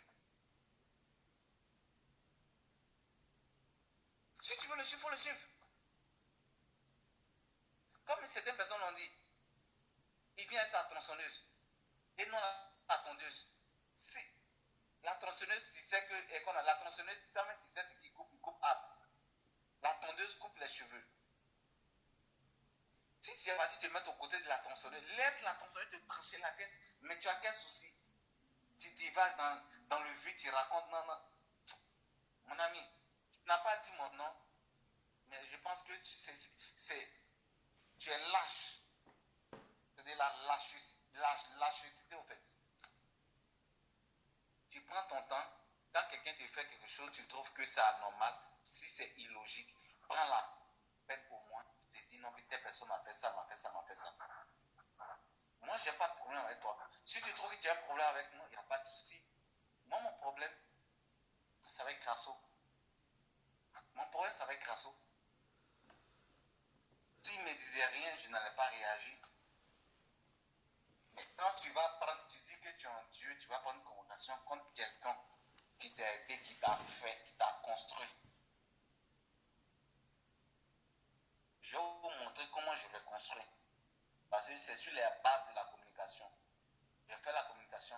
Si tu veux le chiffre, il faut le chiffre. Comme certaines personnes l'ont dit, il vient avec sa tronçonneuse. Et non la tondeuse. La tronçonneuse, tu sais que la tronçonneuse, toi-même, tu sais ce qui coupe, il coupe arbre. La tondeuse coupe les cheveux. Si tu es parti te mettre aux côtés de la tronçonneuse, laisse la tronçonneuse te trancher la tête. Mais tu as quel souci? Tu divagues dans le vide, tu racontes, non, non. Mon ami, tu n'as pas dit mon nom, mais je pense que tu es lâche. C'est de la lâcheté, en fait. Tu prends ton temps. Quand quelqu'un te fait quelque chose, tu trouves que c'est anormal, si c'est illogique, prends la peine pour moi. Tu te dis non, mais telle personne m'a fait ça, m'a fait ça, m'a fait ça. Moi, je n'ai pas de problème avec toi. Si tu trouves que tu as un problème avec moi, il n'y a pas de souci. Moi, mon problème, c'est avec Crasso. Mon problème, c'est avec Crasso. S'il ne me disait rien, je n'allais pas réagir. Mais quand tu vas prendre, tu dis que tu es un Dieu, tu vas prendre une convocation contre quelqu'un qui t'a aidé, qui t'a fait, qui t'a construit. Je vais vous montrer comment je l'ai construit. Parce que c'est sur les bases de la communication. Je fais la communication.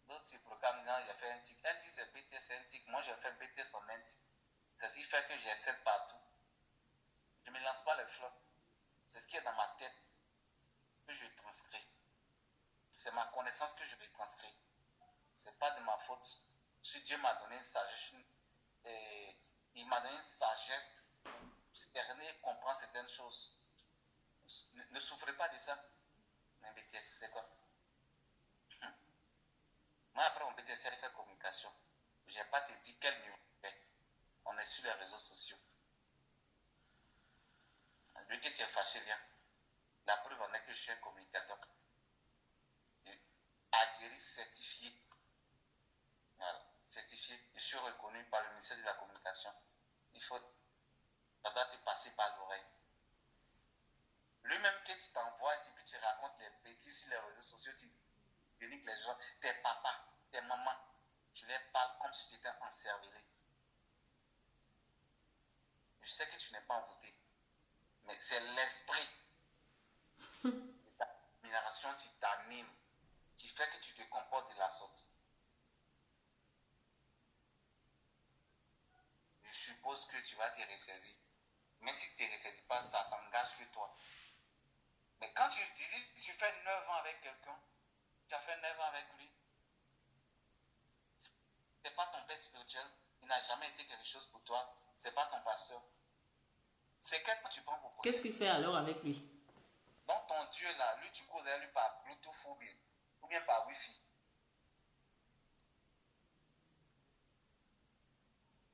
D'autres types programmes disant j'ai fait un tic. Un tic c'est BT, c'est un tic. Moi j'ai fait BT sans un tic. C'est ce qui fait que j'essaie partout. Je ne me lance pas les fleurs. C'est ce qui est dans ma tête que je transcris. C'est ma connaissance que je vais transcrire. Ce n'est pas de ma faute. Si Dieu m'a donné une sagesse, il m'a donné une sagesse pour cerner et comprendre certaines choses. Ne souffrez pas de ça. Mais BTS, c'est quoi? Moi, après mon BTS, j'ai fait communication. Je n'ai pas te dit quel niveau c'est. On est sur les réseaux sociaux. Lui que tu es fâché, viens. La preuve en est que je suis un communicateur. Aguerri, certifié. Voilà, certifié. Je suis reconnu par le ministère de la Communication. Ça doit te passer par l'oreille. Lui-même que tu t'envoies et puis tu racontes les bêtises sur les réseaux sociaux, tu dénigres les gens, tes papas, tes mamans, tu les parles comme si tu étais encervelé. Je sais que tu n'es pas envoûté, mais c'est l'esprit de ta admiration qui t'anime, qui fait que tu te comportes de la sorte. Je suppose que tu vas te ressaisir. Mais si tu ne te ressaisis pas, ça t'engage que toi. Mais quand tu dis tu fais 9 ans avec quelqu'un, tu as fait 9 ans avec lui, c'est pas ton père spirituel, il n'a jamais été quelque chose pour toi, c'est pas ton pasteur. C'est quelqu'un que tu prends pour protéger. Qu'est-ce qu'il fait alors avec lui? Donc ton Dieu là, lui tu causes avec lui par Bluetooth ou bien par Wi-Fi.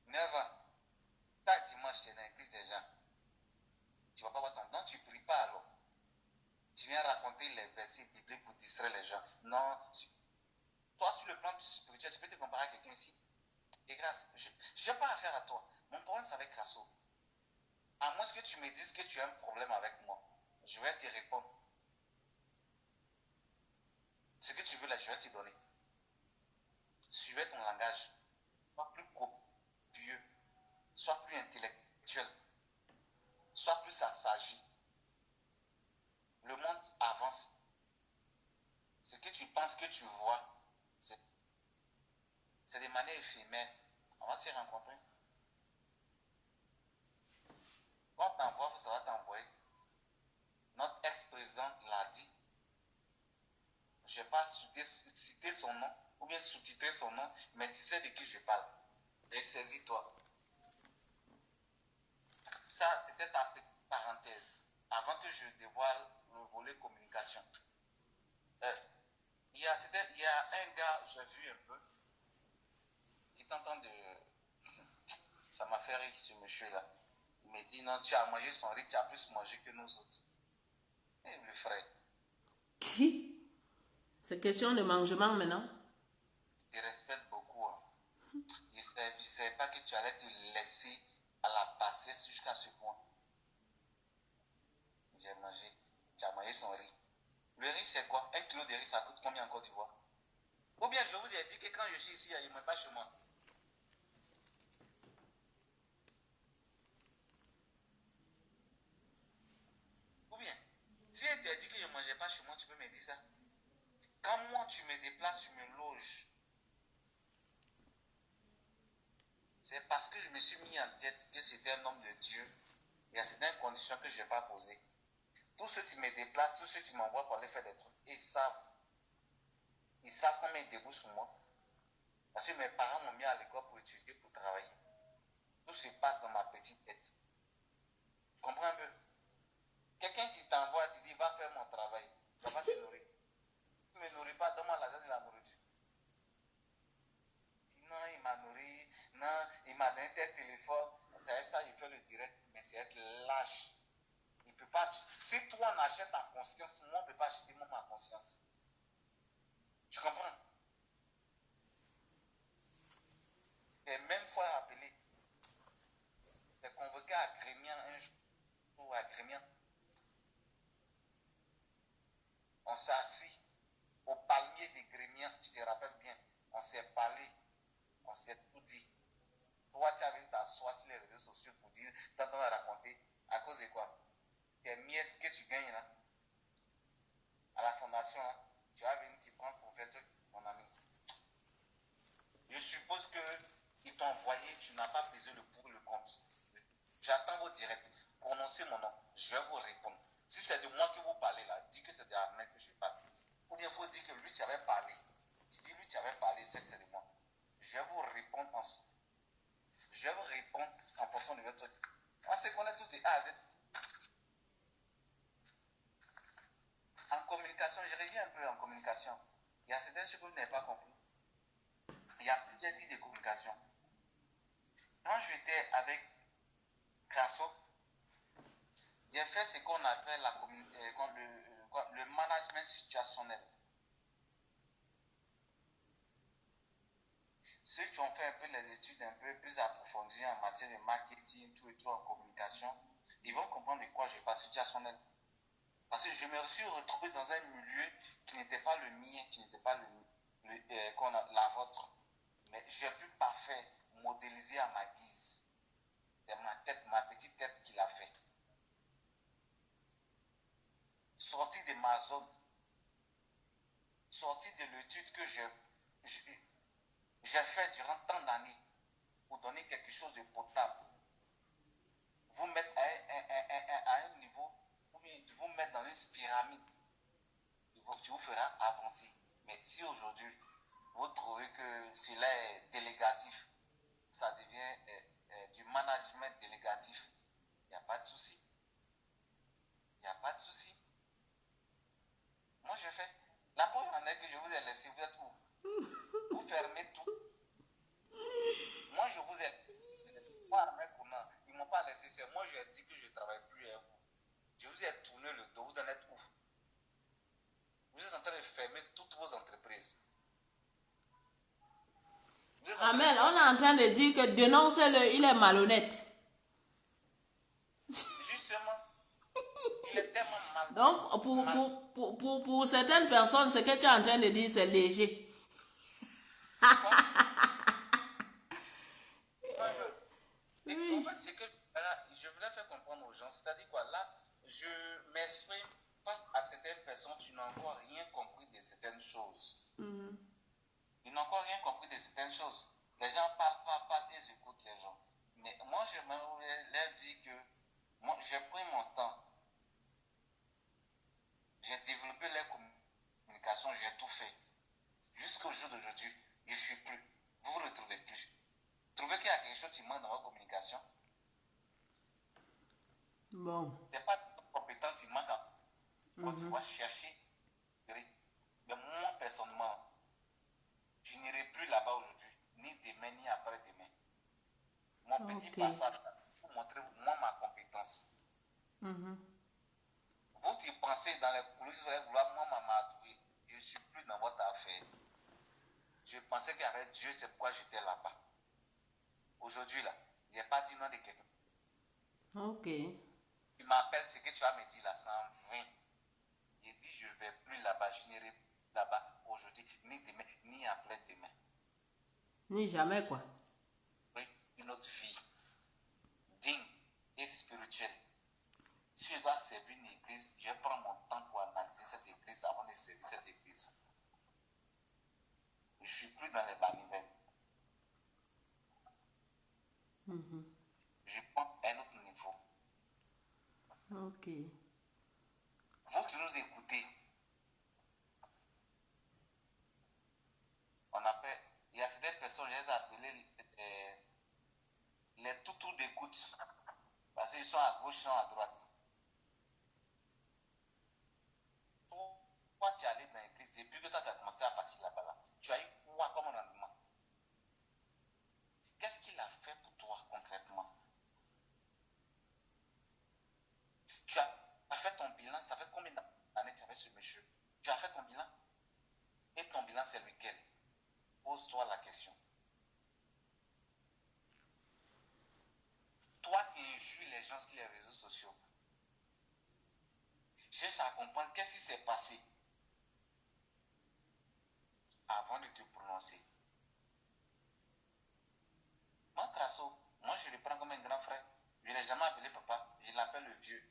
9 ans, chaque dimanche tu es dans l'église déjà. Tu ne vas pas voir ton... Non, tu ne pries pas alors. Tu viens raconter les versets bibliques pour distraire les gens. Non, toi sur le plan spirituel, tu peux te comparer à quelqu'un ici. Et grâce, je n'ai pas affaire à toi. Mon problème c'est avec Crasso. À moins que tu me dises que tu as un problème avec moi, je vais te répondre. Ce que tu veux là, je vais te donner. Suivez ton langage. Sois plus copieux. Sois plus intellectuel. Sois plus assagi. Le monde avance. Ce que tu penses que tu vois, c'est de manière éphémère. On va s'y rencontrer. Quand on t'envoie, il faut savoir t'envoyer. Notre ex-président l'a dit. Je n'ai pas cité son nom, ou bien sous-titrer son nom, mais tu sais de qui je parle. Et saisis-toi. Ça, c'était ta petite parenthèse. Avant que je dévoile le volet communication. Il y a un gars, j'ai vu un peu, qui est en train de... Ça m'a fait rire ce monsieur-là. Il me dit, non, tu as mangé son riz, tu as plus mangé que nous autres. Et le frère. Qui? C'est question de mangement maintenant? Je te respecte beaucoup. Hein. Je ne savais pas que tu allais te laisser à la bassesse jusqu'à ce point. J'ai mangé. Tu as mangé son riz. Le riz, c'est quoi? 1 kilo de riz, ça coûte combien en Côte d'Ivoire? Ou bien je vous ai dit que quand je suis ici, il ne me pas chez moi. Ou bien, si elle t'a dit que je ne mangeais pas chez moi, tu peux me dire ça. Quand moi, tu me déplaces, tu me loges. C'est parce que je me suis mis en tête que c'était un homme de Dieu. Il y a certaines conditions que je n'ai pas posées. Tous ceux qui me déplacent, tous ceux qui m'envoient pour aller faire des trucs, ils savent combien ils débouchent sur moi. Parce que mes parents m'ont mis à l'école pour étudier, pour travailler. Tout se passe dans ma petite tête. Tu comprends un peu? Quelqu'un qui t'envoie, tu dis, va faire mon travail. Tu vas te nourrir. Tu ne me nourris pas, donne-moi l'argent de la nourriture. Tu dis, non, il m'a nourri, non, il m'a donné tel téléphone. C'est ça, il fait le direct, mais c'est être lâche. Il peut pas. Si toi, on achète ta conscience, moi, on ne peut pas acheter moi, ma conscience. Tu comprends? Et même fois appelé, t'es convoqué à Grémien un jour, à Grémien. On s'est assis au palmier des Grémiens, tu te rappelles bien. On s'est parlé, on s'est tout dit. Toi, tu avais t'asseoir sur les réseaux sociaux pour dire, t'entends raconter, à cause de quoi? Tes miettes que tu gagnes là, à la fondation là, tu vas venir t'y prendre pour faire truc, mon ami. Je suppose qu'ils t'ont envoyé, tu n'as pas pesé le pour et le contre. J'attends vos directs. Prononcez mon nom. Je vais vous répondre. Si c'est de moi que vous parlez là, dis que c'est de Ahmed que je parle. Ou bien il faut dire que lui, tu avais parlé. Tu dis lui, tu avais parlé, c'est que c'est de moi. Je vais vous répondre en fonction de votre truc. On se connaît tous de A à Z. En communication, je reviens un peu en communication. Il y a certaines choses que vous n'avez pas compris. Il y a plusieurs types de communication. Quand j'étais avec Crasso, j'ai fait ce qu'on appelle le management situationnel. Ceux qui ont fait un peu les études un peu plus approfondies en matière de marketing, tout et tout en communication, ils vont comprendre de quoi je parle situationnel. Parce que je me suis retrouvé dans un milieu qui n'était pas le mien, qui n'était pas la vôtre. Mais j'ai pu parfait modéliser à ma guise. C'est ma tête, ma petite tête qui l'a fait. Sorti de ma zone, sorti de l'étude que j'ai fait durant tant d'années pour donner quelque chose de potable, vous mettre à un niveau, ou bien vous mettre dans une pyramide qui vous fera avancer. Mais si aujourd'hui, vous trouvez que cela est délégatif, ça devient du management délégatif, il n'y a pas de souci. Il n'y a pas de souci. Moi, je fais. La première année que je vous ai laissé, vous êtes où? Vous fermez tout. Moi, je vous ai. Ils ne m'ont pas laissé. C'est moi, je ai dit que je ne travaille plus avec vous. Je vous ai tourné le dos. Vous en êtes où? Vous êtes en train de fermer toutes vos entreprises. Amel, on est en train de dire que dénoncez-le, il est malhonnête. Justement, il est tellement mal. Donc, pour certaines personnes, ce que tu es en train de dire, c'est léger. C'est quoi? Et en fait, c'est que je voulais faire comprendre aux gens, c'est-à-dire quoi, là, je m'exprime face à certaines personnes, tu n'as encore rien compris de certaines choses. Ils n'ont encore rien compris de certaines choses. Les gens parlent, et j'écoute les gens. Mais moi, je leur dis que moi, j'ai pris mon temps. J'ai développé les communications, j'ai tout fait. Jusqu'au jour d'aujourd'hui, je ne suis plus. Vous ne vous retrouvez plus. Trouvez qu'il y a quelque chose qui manque dans votre communication. Bon. Ce n'est pas de compétence qui manque. Quand tu vas chercher. Mais moi, personnellement, je n'irai plus là-bas aujourd'hui. Ni demain, ni après-demain. Mon petit passage, pour montrer moi ma compétence. Vous qui pensez dans les coulisses, vous allez vouloir moi m'amadouer. Je ne suis plus dans votre affaire. Je pensais qu'avec Dieu, c'est pourquoi j'étais là-bas. Aujourd'hui, là, je n'ai pas dit non de quelqu'un. Ok. Tu m'appelles, ce que tu as me dit là, 120. J'ai dit, je ne vais plus là-bas, je n'irai plus là-bas aujourd'hui, ni demain, ni après-demain. Ni jamais, quoi. Oui, une autre vie digne et spirituelle. Si je dois servir une église, je vais prendre mon temps pour analyser cette église avant de servir cette église. Je ne suis plus dans les manivelles. Je prends un autre niveau. Ok. certaines personnes, je les ai appelées les toutous d'écoute. Parce qu'ils sont à gauche, ils sont à droite. Toi, tu es allé dans l'église, depuis que toi, tu as commencé à partir là-bas, là, tu as eu quoi comme rendement? Qu'est-ce qu'il a fait pour toi concrètement? Tu as fait ton bilan, ça fait combien d'années tu avais ce monsieur? Tu as fait ton bilan? Et ton bilan, c'est lequel? Pose-toi la question. Toi, tu injures les gens sur les réseaux sociaux. Cherche à comprendre qu'est-ce qui s'est passé avant de te prononcer. Moi, Crasso, moi, je le prends comme un grand frère. Je ne l'ai jamais appelé papa. Je l'appelle le vieux.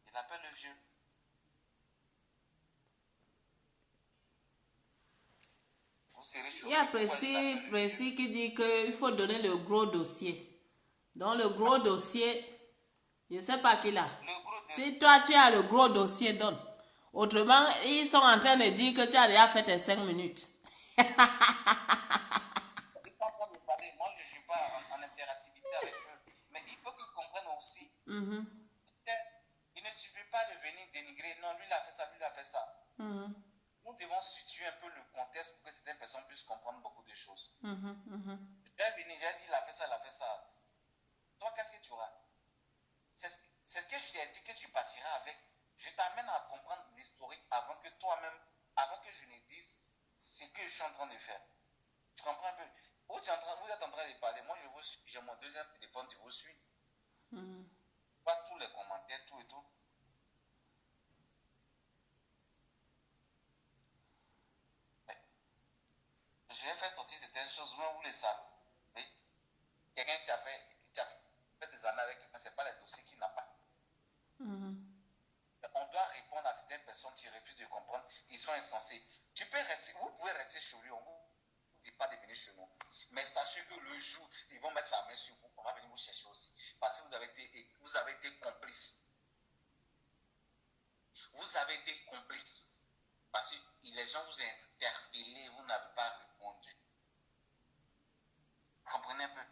Je l'appelle le vieux. Il y a Précis qui dit qu'il faut donner le gros dossier. Donc, le gros dossier, je ne sais pas qui l'a. Si toi, tu as le gros dossier, donne. Autrement, ils sont en train de dire que tu as déjà fait tes 5 minutes. Moi, je ne suis pas en impérativité avec eux. Mais il faut qu'ils comprennent aussi. Il ne suffit pas de venir dénigrer. Non, lui, il a fait ça, lui, il a fait ça. Nous devons situer un peu le contexte pour que certaines personnes puissent comprendre beaucoup de choses. J'ai venu, j'ai dit, il a fait ça, il a fait ça. Toi, qu'est-ce que tu auras? C'est ce que je t'ai dit que tu partiras avec. Je t'amène à comprendre l'historique avant que toi-même, avant que je ne dise ce que je suis en train de faire. Tu comprends un peu? Vous êtes en train de parler, moi je vous suis, j'ai mon deuxième téléphone, je vous suis. Pas tous les commentaires, tout et tout. Je vais faire sortir certaines choses, vous le savez. Oui? Quelqu'un qui a fait des années avec quelqu'un, ce n'est pas les dossiers qu'il n'a pas. On doit répondre à certaines personnes qui refusent de comprendre, ils sont insensés. Vous pouvez rester chez lui, on ne vous dit pas de venir chez nous. Mais sachez que le jour, ils vont mettre la main sur vous, on va venir vous chercher aussi. Parce que vous avez été complices. Vous avez été complices. Parce que les gens vous ont interpellé, vous n'avez pas répondu. Comprenez un peu?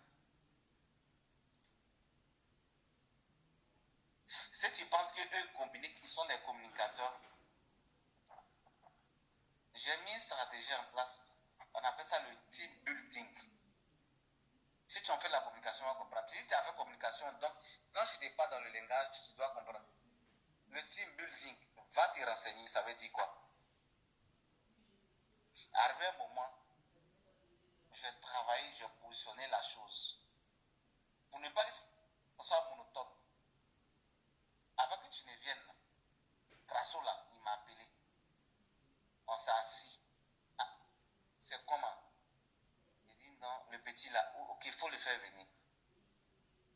Si tu penses qu'eux communiquent, ils sont des communicateurs, j'ai mis une stratégie en place. On appelle ça le team building. Si tu en fais la communication, on va comprendre. Si tu as fait communication, donc, quand je n'étais pas dans le langage, tu dois comprendre. Le team building va te renseigner, ça veut dire quoi? Arrivé un moment, j'ai travaillé, j'ai positionné la chose. Pour ne pas que ce soit monotone. Avant que tu ne viennes, Crasso là, il m'a appelé. On s'est assis. Ah, c'est comment? Il dit non, le petit là, ok, il faut le faire venir.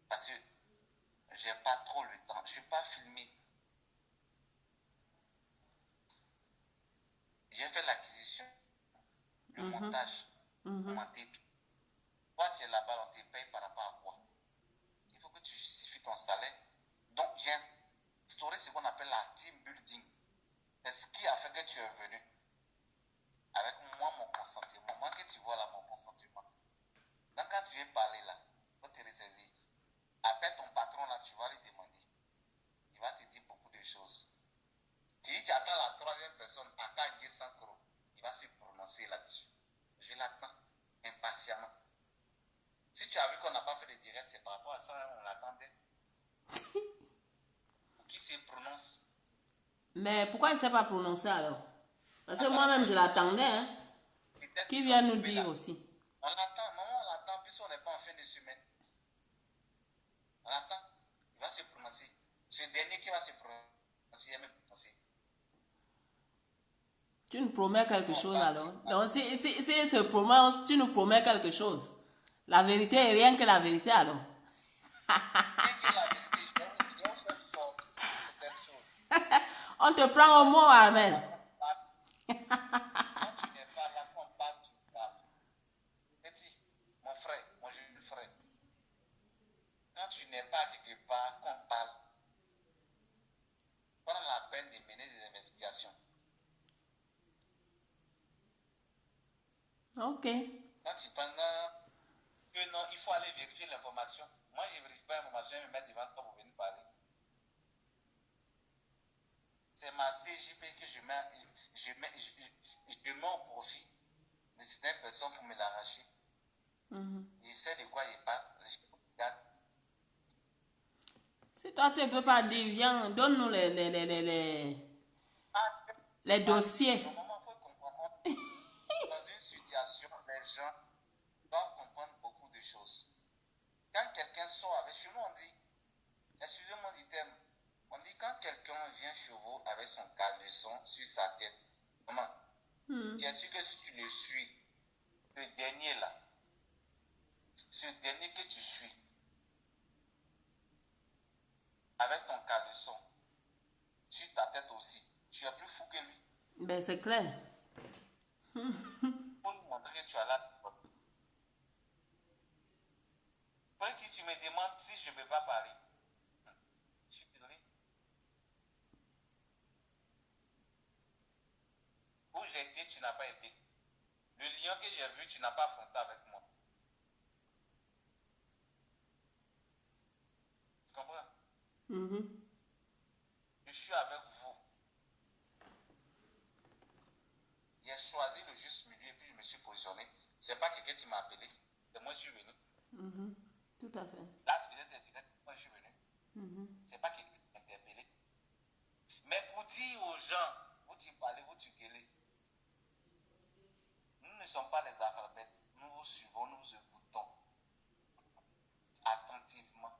Parce que j'ai pas trop le temps. Je ne suis pas filmé. J'ai fait l'acquisition, le montage, monter tout. Toi, tu es là-bas, on te paye par rapport à quoi? Il faut que tu justifies ton salaire. Donc, j'ai instauré ce qu'on appelle la team building. C'est ce qui a fait que tu es venu. Avec moi, mon consentement. Moi que tu vois là, mon consentement. Donc, quand tu viens parler là, il faut te ressaisir. Appelle ton patron là, tu vas lui demander. Il va te dire beaucoup de choses. Si tu attends la troisième personne, à 400 euros, il va se prononcer là-dessus. Je l'attends impatiemment. Si tu as vu qu'on n'a pas fait de direct, c'est par rapport à ça, on l'attendait. Qui se prononce? Mais pourquoi il ne s'est pas prononcé alors? Parce que moi-même, je l'attendais. Hein? Qui vient nous dire là aussi? On l'attend, maman, on l'attend, puisqu'on n'est pas en fin de semaine. On l'attend, il va se prononcer. C'est le dernier qui va se prononcer, il va me prononcer. Tu nous promets quelque chose alors? Donc, si il se prononce, tu nous promets quelque chose. La vérité est rien que la vérité alors. On te prend au mot, Armel. Quand tu n'es pas là, qu'on parle, tu parles. Petit, mon frère, mon jeune frère, quand tu n'es pas quelque part, qu'on parle, prends la peine de mener des investigations. Ok. Quand tu penses que non, il faut aller vérifier l'information. Moi, je ne vérifie pas l'information et me mettre devant toi pour venir parler. C'est ma CJP que je mets au profit de certaines personnes pour me l'arracher. Je sais de quoi il parle. Si toi, tu ne peux pas dire, viens, donne-nous les dossiers. Normalement, il faut comprendre. Dans une situation, les gens doivent comprendre beaucoup de choses. Quand quelqu'un sort avec, chez nous on dit, excusez-moi du terme, on dit quand quelqu'un vient chez vous avec son caleçon sur sa tête, maman, tu es sûr que si tu le suis, le dernier là, ce dernier que tu suis, avec ton caleçon sur ta tête aussi, tu es plus fou que lui. Ben, c'est clair. Pour lui montrer que tu as là. Si tu me demandes si je ne peux pas parler, je suis désolé. Où j'ai été, tu n'as pas été. Le lion que j'ai vu, tu n'as pas affronté avec moi. Tu comprends? Je suis avec vous. J'ai choisi le juste milieu et puis je me suis positionné. C'est pas quelqu'un qui m'a appelé, c'est moi qui suis venu. Tout à fait. Là, c'est peut-être étiquette, moi je suis venu. C'est pas quelqu'un qui m'a interpellé. Mais pour dire aux gens, vous tu parlez, vous tu gueulez. Nous ne sommes pas les alphabètes. Nous vous suivons, nous vous écoutons attentivement.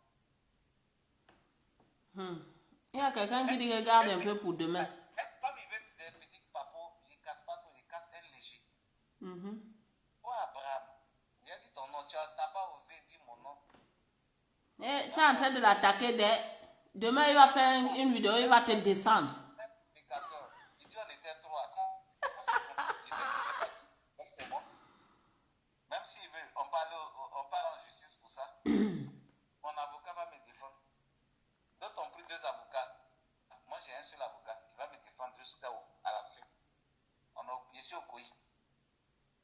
Il y a quelqu'un qui dit regarde un peu pour demain. Comme il veut des petits papos, il ne casse pas tout, il casse un léger. Oh Abraham, il a dit ton nom, tu n'as pas osé dire mon nom. Et tu es en train de l'attaquer. Demain, il va faire une vidéo, il va te descendre. Il dit on était trois. C'est bon. Même s'il veut, on parle en justice pour ça. Mon avocat va me défendre. D'autres ont pris 2 avocats. Moi, j'ai un seul avocat. Il va me défendre jusqu'à la fin. Je suis au COI.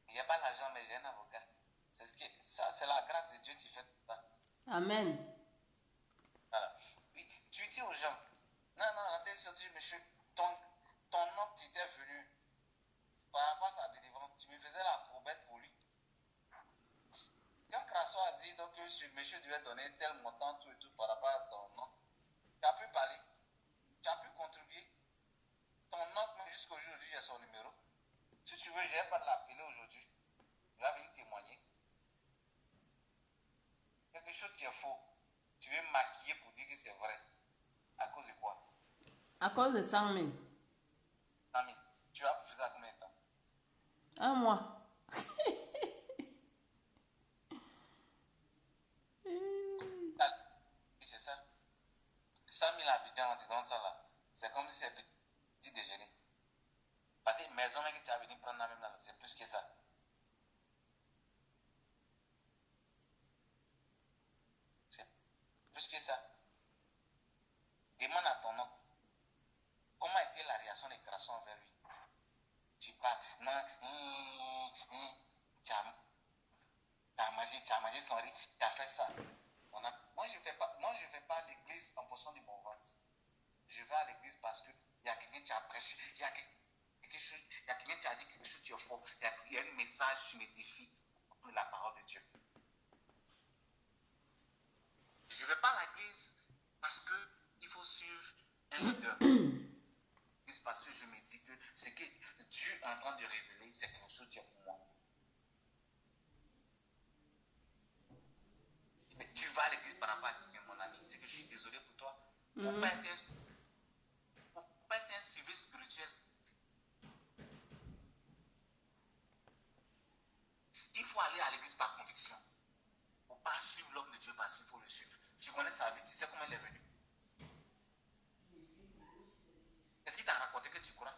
Il n'y a pas l'argent, mais j'ai un avocat. C'est la grâce de Dieu qui fait ça. Amen. Voilà. Oui, tu dis aux gens, non, t'es sorti, monsieur, ton homme qui était venu par rapport à sa délivrance, tu me faisais la courbette pour lui. Quand Crasso a dit donc, que ce monsieur devait donner tel montant, tout et tout par rapport à ton nom, tu as pu parler, tu as pu contribuer. Ton nom, même jusqu'au jour d'aujourd'hui, j'ai son numéro. Si tu veux, je vais pas l'appeler aujourd'hui. Il va venir témoigner. Quelque chose qui est faux. Tu veux maquiller pour dire que c'est vrai. À cause de quoi? À cause de 100 000. 100 000. Tu as fait ça combien de temps? 1 mois. C'est ça. 100 000 habitants, on te donne ça là. C'est comme si c'est petit déjeuner. Parce que maison que tu as venu prendre la même là, c'est plus que ça. C'est plus que ça. Demande à ton oncle. Comment était la réaction des Crasso envers lui? Tu parles, non, tu as mangé son riz, tu as fait ça. Moi, je ne fais pas l'église en fonction de mon ventre. Je vais à l'église parce qu'il y a quelqu'un qui a prêché, il y a quelqu'un qui a dit quelque chose qui est fort, il y a un message qui me défie pour la parole de Dieu. Je ne vais pas à l'église parce qu'il faut suivre un leader. C'est parce que je me dis que ce que Dieu est en train de révéler, c'est quelque chose qui est pour moi. Mais tu vas à l'église par rapport à quelqu'un, mon ami. C'est que je suis désolé pour toi. Pour ne pas être un civil spirituel. Il faut aller à l'église par conviction. Pour ne pas suivre l'homme de Dieu parce qu'il faut le suivre. Tu connais sa vie, tu sais comment elle est venue. Est-ce qu'il t'a raconté que tu crois?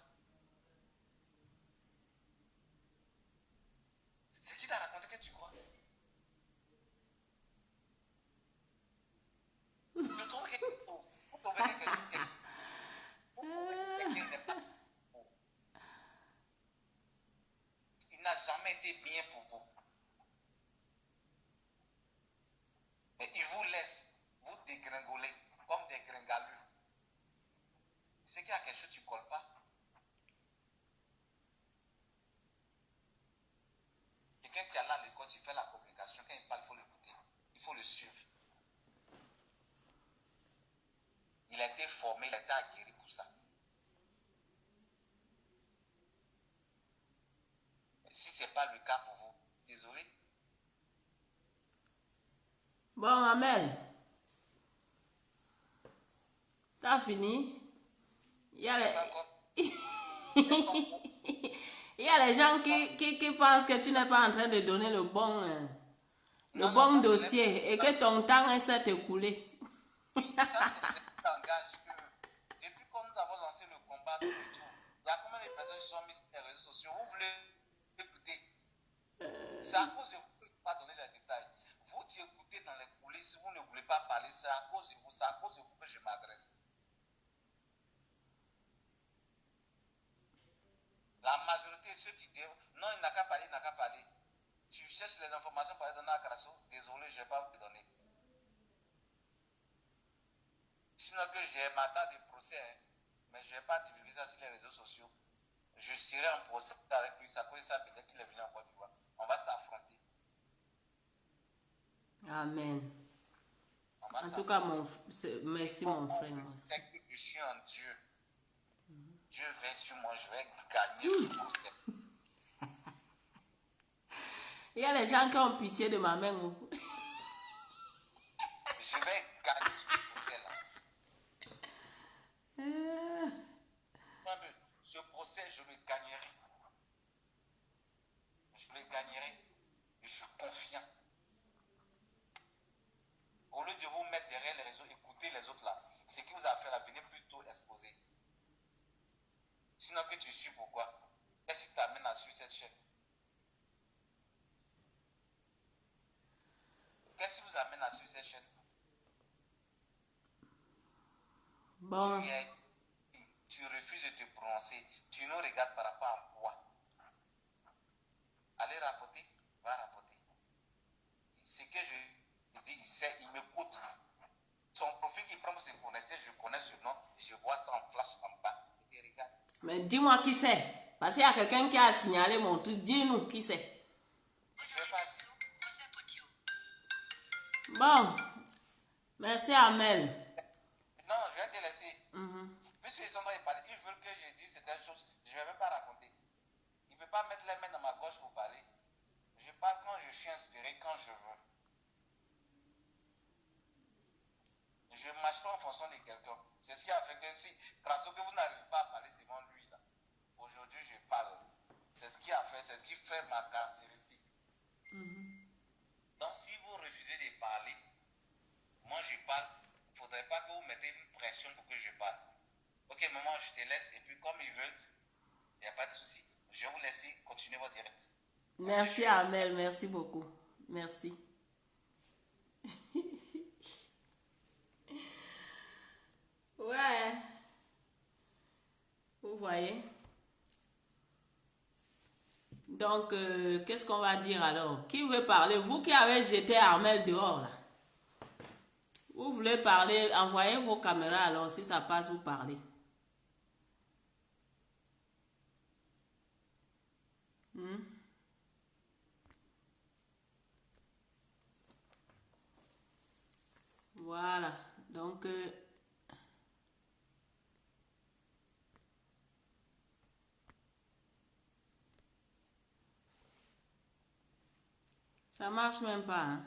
C'est qui t'a raconté que tu crois? Je trouve que vous trouvez quelque chose. été bien pour vous. Mais il vous laisse vous dégringoler comme des gringalus. C'est qu'il y a quelque chose, tu ne colles pas. Quelqu'un qui est là à l'école, tu fais la communication. Quand il parle, il faut l'écouter. Il faut le suivre. Il a été formé, il a été aguerri pour ça. Et si ce n'est pas le cas pour vous, désolé. Bon, Amel. T'as fini? Il y a les... Il y a les gens qui pensent que tu n'es pas en train de donner le bon dossier et que ton temps s'est écoulé. Ça, c'est un langage que, depuis quand nous avons lancé le combat, il y a combien de personnes qui sont mises sur les réseaux sociaux? Vous voulez écouter? C'est à cause de vous que je ne peux pas donner les détails. Vous qui écoutez dans les coulisses, vous ne voulez pas parler, c'est à cause de vous, c'est à cause de vous que je m'adresse. La majorité de ceux qui disent non, il n'a qu'à parler, il n'a qu'à parler. Tu cherches les informations pour les donner à Crasso. Désolé, je ne vais pas vous les donner. Sinon que j'ai ma date de procès, hein, mais je ne vais pas divulguer ça sur les réseaux sociaux. Je serai en procès avec lui, ça cause ça peut-être qu'il est venu en Côte d'Ivoire. On va s'affronter. Amen. En tout cas, merci mon frère. C'est que je suis en Dieu. Dieu veille sur moi, je vais gagner ce procès. Il y a les gens qui ont pitié de ma main. Je vais gagner ce procès-là. Ce procès, je le gagnerai. Je le gagnerai. Je suis confiant. Au lieu de vous mettre derrière les réseaux, écoutez les autres là. Ce qui vous a fait là, venez plutôt exposer. Sinon que tu suis pourquoi? Qu'est-ce qui t'amène à suivre cette chaîne? Qu'est-ce qui vous amène à suivre cette chaîne? Bon. Tu refuses de te prononcer. Tu nous regardes par rapport à quoi? Allez rapporter, va rapporter. Ce que je dis, il m'écoute. Son profil qui prend se connecter, je connais ce nom, je vois ça en flash en bas. Il te regarde. Mais dis-moi qui c'est. Parce qu'il y a quelqu'un qui a signalé mon truc. Dis-nous qui c'est. Je ne sais pas. Bon. Merci Amel. Non, je vais te laisser. Puisqu'ils sont en train de parler, ils veulent que je dise certaines choses, je ne vais même pas raconter. Ils ne peuvent pas mettre les mains dans ma gauche pour parler. Je parle quand je suis inspiré, quand je veux. Je ne marche pas en fonction de quelqu'un. C'est ce qui a fait que si, grâce au que vous n'arrivez pas à parler devant lui, là, aujourd'hui je parle. C'est ce qui a fait, c'est ce qui fait ma caractéristique. Donc si vous refusez de parler, moi je parle, il ne faudrait pas que vous mettez une pression pour que je parle. Ok maman, je te laisse et puis comme ils veulent, il n'y a pas de souci. Je vais vous laisser continuer votre direct. Merci Amel, merci beaucoup. Merci. Ouais. Vous voyez? Donc, qu'est-ce qu'on va dire alors? Qui veut parler? Vous qui avez jeté Armel dehors là. Vous voulez parler? Envoyez vos caméras alors. Si ça passe, vous parlez. Voilà. Donc... ça marche même pas, hein?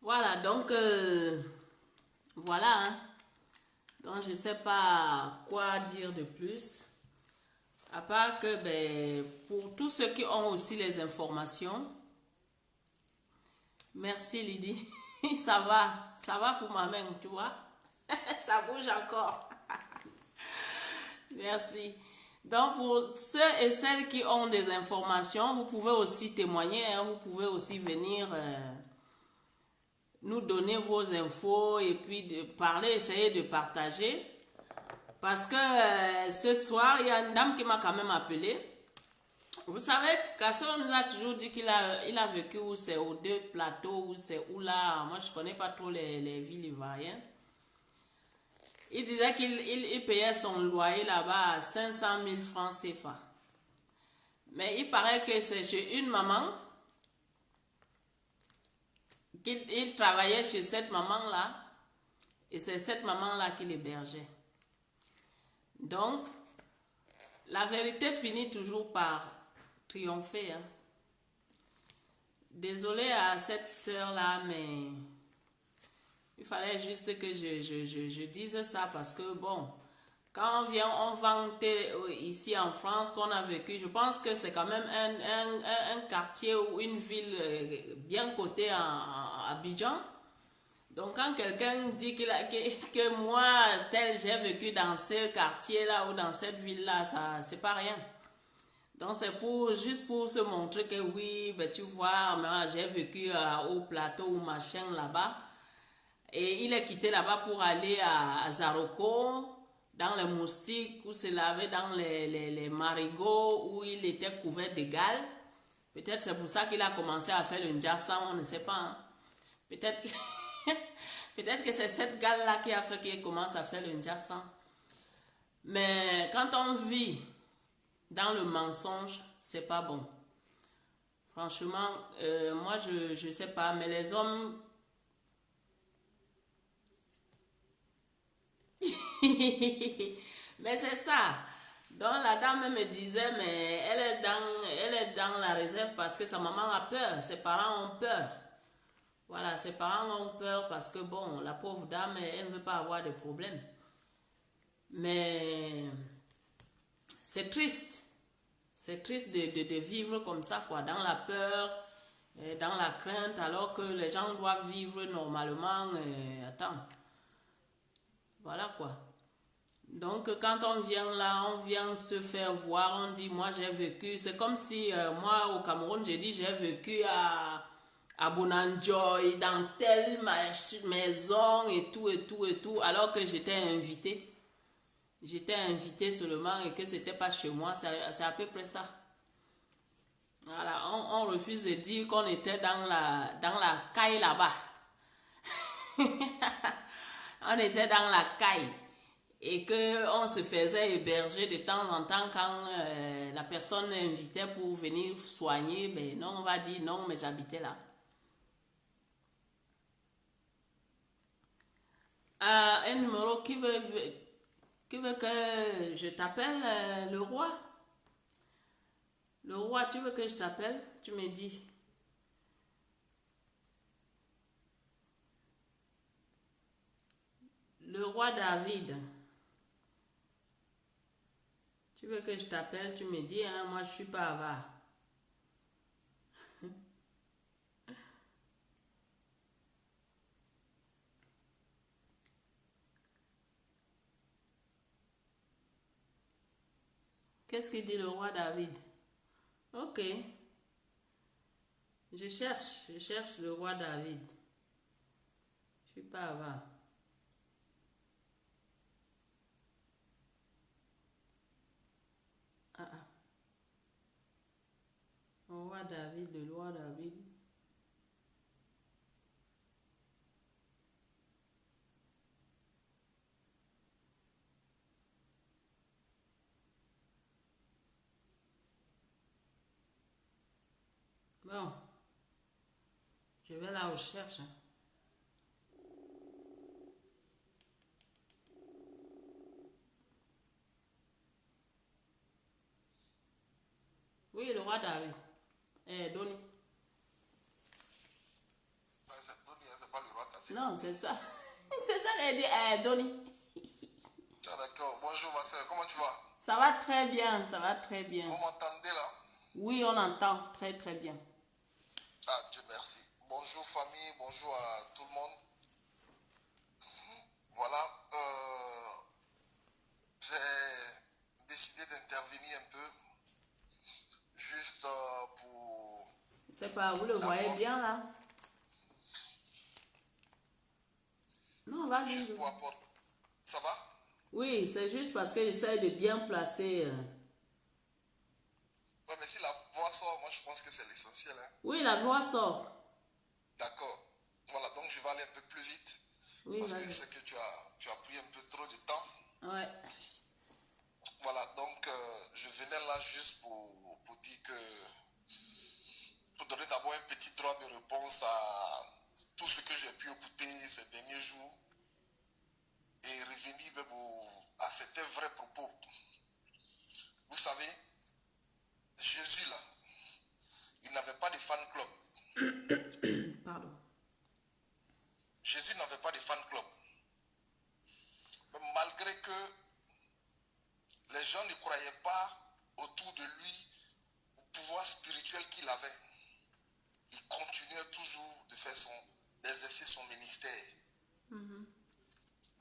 Voilà, donc, voilà, hein? Donc, je ne sais pas quoi dire de plus. À part que, ben, pour tous ceux qui ont aussi les informations, merci Lydie, ça va pour ma main, tu vois? Ça bouge encore. Merci. Donc, pour ceux et celles qui ont des informations, vous pouvez aussi témoigner, hein, vous pouvez aussi venir nous donner vos infos et puis de parler, essayer de partager. Parce que ce soir, il y a une dame qui m'a quand même appelé. Vous savez, Crasso nous a toujours dit qu'il a vécu où c'est aux deux plateaux, où c'est où là. Moi, je ne connais pas trop les villes ivoiriennes. Il disait qu'il payait son loyer là-bas à 500 000 francs CFA. Mais il paraît que c'est chez une maman, qu'il travaillait chez cette maman-là, et c'est cette maman-là qui l'hébergeait. Donc, la vérité finit toujours par triompher. Hein. Désolée à cette sœur-là, mais il fallait juste que je dise ça parce que, bon, quand on vante ici en France qu'on a vécu, je pense que c'est quand même un quartier ou une ville bien cotée à Abidjan. Donc quand quelqu'un dit que moi, tel, j'ai vécu dans ce quartier-là ou dans cette ville-là, ça c'est pas rien. Donc c'est juste pour se montrer que oui, ben, tu vois, j'ai vécu au plateau ou machin là-bas. Et il est quitté là-bas pour aller à Zaroko, dans les moustiques, où se laver dans les marigots, où il était couvert de gales. Peut-être c'est pour ça qu'il a commencé à faire le ndjassan, on ne sait pas. Hein. Peut-être que c'est cette gale-là qui a fait qu'il commence à faire le ndjassan. Mais quand on vit dans le mensonge, c'est pas bon. Franchement, moi je sais pas, mais les hommes... Mais c'est ça. Donc la dame me disait, mais elle est dans la réserve parce que sa maman a peur, ses parents ont peur. Voilà, ses parents ont peur parce que bon, la pauvre dame, elle ne veut pas avoir de problème. Mais c'est triste. C'est triste de vivre comme ça, quoi, dans la peur, dans la crainte, alors que les gens doivent vivre normalement. Attends. Voilà, quoi. Donc, quand on vient là, on vient se faire voir, on dit, moi j'ai vécu. C'est comme si, moi au Cameroun, j'ai dit, j'ai vécu à Bonanjoy, dans telle maison et tout, alors que j'étais invitée. J'étais invitée seulement et que c'était pas chez moi, c'est à peu près ça. Voilà, on refuse de dire qu'on était dans la caille là-bas. On était dans la caille et qu'on se faisait héberger de temps en temps quand la personne invitait pour venir soigner. Ben non, on va dire non, mais j'habitais là. Un numéro qui veut que je t'appelle le roi. Le roi, tu veux que je t'appelle? Tu me dis. Le roi David. Tu veux que je t'appelle? Tu me dis, hein, moi je suis pas avare. Qu'est-ce qu'il dit le roi David? Ok. Je cherche le roi David. Je suis pas avare. Le roi David, le roi David. Bon, je vais la recherche. Oui, le roi David. Donny. C'est Donny, c'est pas le roi David. Non, c'est ça. C'est ça qu'elle dit, Donny. Ah, d'accord. Bonjour ma soeur, comment tu vas? Ça va très bien, ça va très bien. Vous m'entendez là? Oui, on entend très très bien. Ah, Dieu merci. Bonjour famille, bonjour à tout le monde. Voilà, j'ai décidé d'intervenir un peu, juste pour... C'est pas, vous le voyez bien là? vas-y. Juste pour apporter. Ça va? Oui, c'est juste parce que j'essaie de bien placer. Ouais, mais si la voix sort, moi je pense que c'est l'essentiel. Hein. Oui, la voix sort. D'accord. Voilà, donc je vais aller un peu plus vite. Oui, Parce que je vas-y. sais que tu as pris un peu trop de temps. Ouais. Voilà, donc je venais là juste pour dire que, pour donner d'abord un petit droit de réponse à tout ce que j'ai pu écouter ces derniers jours et revenir même à certains vrais propos. Vous savez, Jésus là, il n'avait pas de fan club. Pardon. Jésus n'avait pas de fan club. Mais malgré que les gens ne croyaient pas autour de lui au pouvoir spirituel qu'il avait, il continuait toujours de faire d'exercer son ministère.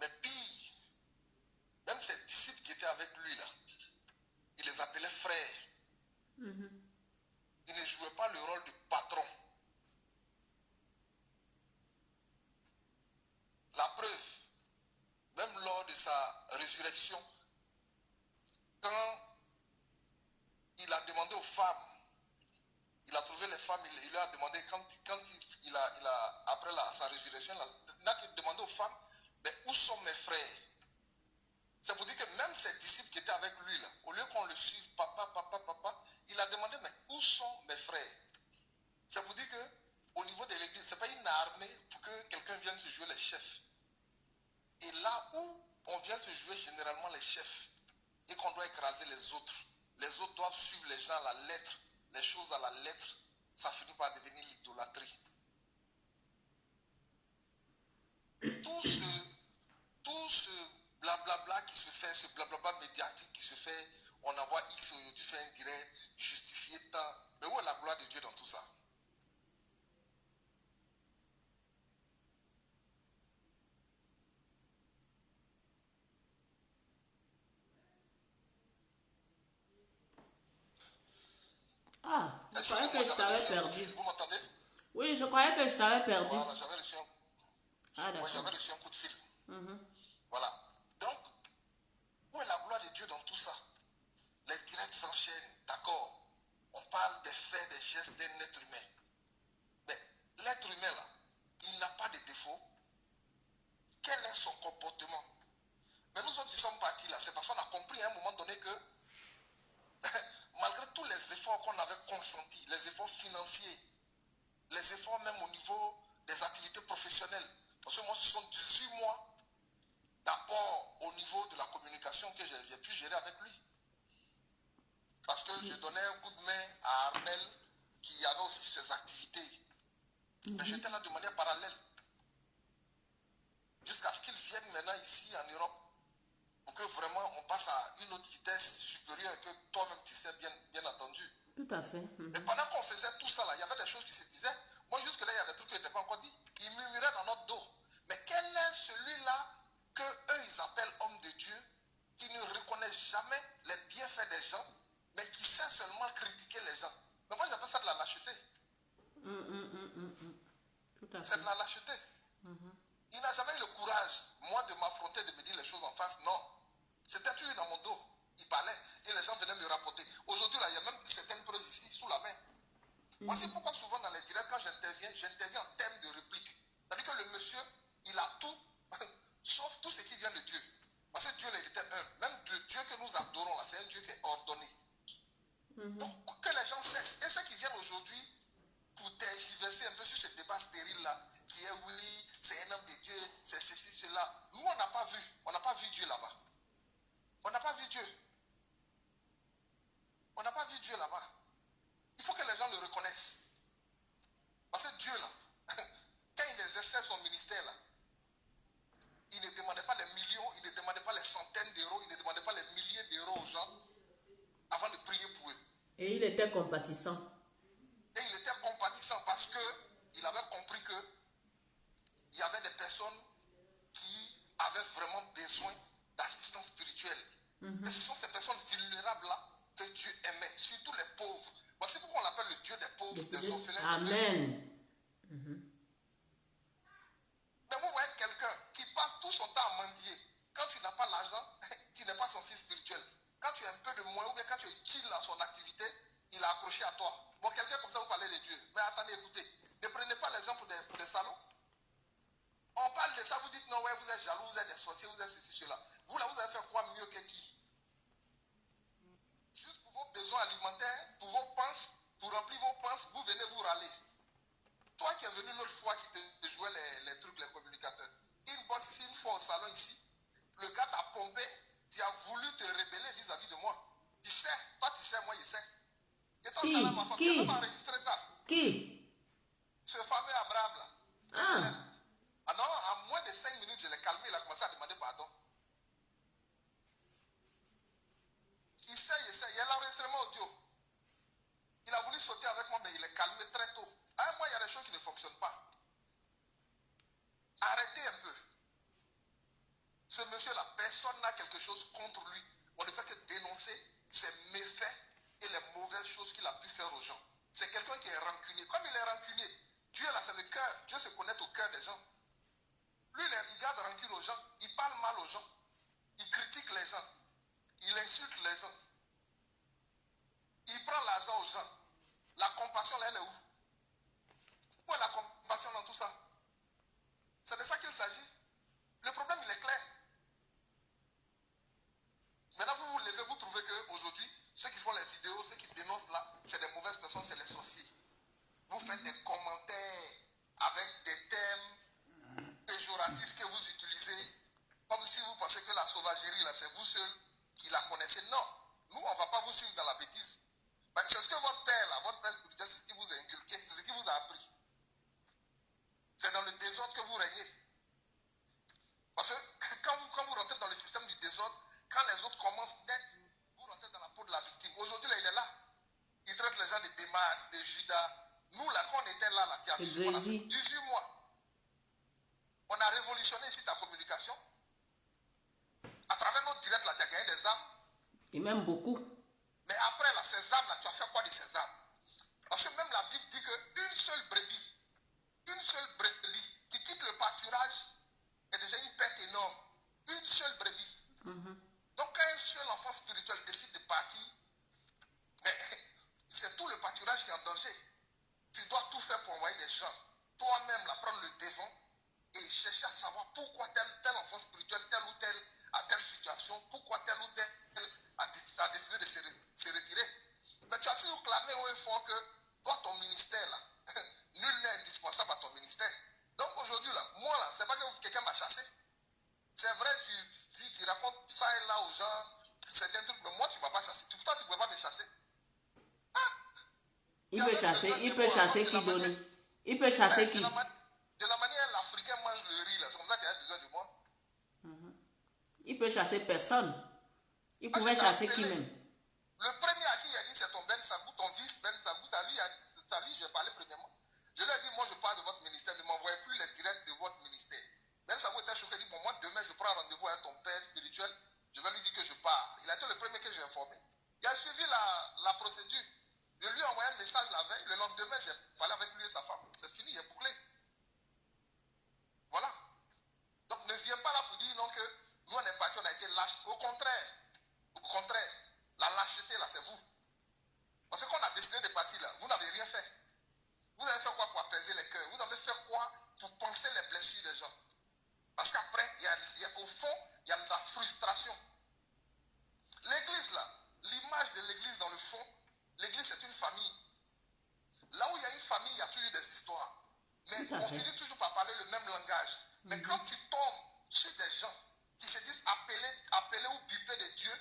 Mais pire, même ses disciples qui étaient avec lui là, il les appelait frères. Il ne jouait pas le rôle de patron. La preuve, même lors de sa résurrection, quand il a demandé aux femmes, il a trouvé les femmes, il leur a demandé, quand après sa résurrection, il a demandé aux femmes, mais où sont mes frères? C'est pour dire que même ses disciples qui étaient avec lui, là, au lieu qu'on le suive, papa, il a demandé, mais où sont mes frères? C'est pour dire qu'au niveau de l'église, ce n'est pas une armée pour que quelqu'un vienne se jouer les chefs. Et là où on vient se jouer généralement les chefs et qu'on doit écraser les autres doivent suivre les gens à la lettre, les choses à la lettre, ça finit par devenir l'idolâtrie. Tout ce blablabla qui se fait, ce blablabla médiatique qui se fait, on envoie X aujourd'hui, fait un direct, justifier tant. Mais où est la gloire de Dieu dans tout ça? Ah, je croyais que je t'avais perdu. Vous m'entendez? Oui, je croyais que je t'avais perdu. Voilà, j'avais reçu un coup de fil. Voilà. Donc, où est la gloire de Dieu dans tout ça? Les directs s'enchaînent, d'accord. On parle des faits, des gestes d'un être humain. Mais l'être humain, là, il n'a pas de défaut. Quel est son comportement? Mais nous autres qui sommes partis là, c'est parce qu'on a compris à un moment donné que malgré tous les efforts qu'on avait consentis, les efforts financiers, les efforts même au niveau des activités professionnelles, parce que moi, ce sont 18 mois d'apport au niveau de la communication que j'ai pu gérer avec lui. Parce que je donnais un coup de main à Armel qui avait aussi ses activités. Mais j'étais là de manière parallèle. Jusqu'à ce qu'il vienne maintenant ici en Europe pour que vraiment on passe à une autre vitesse supérieure que toi-même tu sais bien entendu. Tout à fait. Mais pendant qu'on faisait tout ça là, il y avait des choses qui se disaient. Moi jusque-là, il y a des trucs qui n'étaient pas encore dit. Ils murmuraient dans notre dos. Mais quel est celui-là que eux ils appellent homme de Dieu, qui ne reconnaît jamais les bienfaits des gens, mais qui sait seulement critiquer les gens? Mais moi j'appelle ça de la lâcheté. Tout à C'est fait. de la lâcheté. Il n'a jamais eu le courage, moi, de m'affronter, de me dire les choses en face. Non. C'était toujours dans mon dos. Il parlait et les gens venaient me rapporter. Aujourd'hui, là, il y a même certaines preuves ici, sous la main. Voici pourquoi souvent dans les directs, quand j'interviens en termes de réplique. C'est-à-dire que le monsieur, il a tout, sauf tout ce qui vient de Dieu. Parce que Dieu, là, il était un. Même le Dieu que nous adorons, là, c'est un Dieu qui est ordonné. Donc, que les gens cessent. Et ceux qui viennent aujourd'hui pour tergiverser un peu sur ce débat stérile-là, qui est oui, c'est un homme de Dieu, c'est ceci, cela. Nous, on n'a pas vu Dieu là-bas. On n'a pas vu Dieu. On n'a pas vu Dieu là-bas. Il faut que les gens le reconnaissent. Parce que Dieu, là, quand il exerçait son ministère, là, il ne demandait pas les millions, il ne demandait pas les centaines d'euros, il ne demandait pas les milliers d'euros aux gens avant de prier pour eux. Et il était compatissant. Et il était compatissant parce qu'il avait compris qu'il y avait des personnes qui avaient vraiment besoin d'assistance spirituelle. Et ce sont ces personnes vulnérables-là que Dieu aimait, surtout les pauvres. Voici pourquoi on l'appelle le Dieu des pauvres, des orphelins. Amen. Mais vous voyez quelqu'un qui passe tout Rési. 18 mois. On a révolutionné ici ta communication. À travers notre direct, là, tu as gagné des âmes. Et même beaucoup. Mais après, là, ces âmes-là, tu as fait quoi de ces âmes? Parce que même la Bible dit qu'une seule brebis qui quitte le pâturage est déjà une perte énorme. Une seule brebis. Donc, quand un seul enfant spirituel décide de partir, mais c'est tout le pâturage qui est en danger. Tu dois tout faire pour envoyer des gens. Toi-même, là, prendre le devant et chercher à savoir pourquoi tel enfant spirituel, tel ou tel, à telle situation, pourquoi tel ou tel a décidé de se retirer. Mais tu as toujours clamé haut et fort que toi, ton ministère, là, nul n'est indispensable à ton ministère. Donc aujourd'hui, là, moi, là, c'est pas que quelqu'un m'a chassé. C'est vrai, tu racontes ça et là aux gens, certains trucs, mais moi, tu ne m'as pas chassé. Toi, tu ne pouvais pas me chasser. Ah, il peut chasser qui donne. Il peut chasser qui. De la manière l'Africain mange le riz, là, c'est comme ça qu'il a besoin de moi. Il peut chasser personne. Il pouvait chasser qui même. Le premier à qui il a dit c'est ton Ben Sagou, ton vice Ben Sagou, ça lui, je vais parler premièrement. Je lui ai dit, moi je parle de votre ministère, ne m'envoyez plus les directs de votre ministère. Ben Sagou était choqué, il dit, bon, moi demain je prends rendez-vous avec ton père spirituel, je vais lui dire que je pars. Il a été le premier que j'ai informé. Il a suivi la procédure. Je lui ai envoyé un message la veille, le lendemain j'ai parlé avec lui et sa femme. C'est fini, il est bouclé. Voilà. Donc ne viens pas là pour dire non que nous on est partis, on a été lâches. Au contraire, la lâcheté là c'est vous. Parce que quand on a décidé de partir là, vous n'avez rien fait. Vous avez fait quoi pour apaiser les cœurs? Vous avez fait quoi pour penser les blessures des gens? Parce qu'après, au fond, il y a de la frustration. L'église là, l'image de l'église dans le fond, l'église c'est une famille. Là où il y a une famille, il y a toujours des histoires. Mais on finit toujours par parler le même langage. Mais quand tu tombes chez des gens qui se disent appelés ou bipés de Dieu,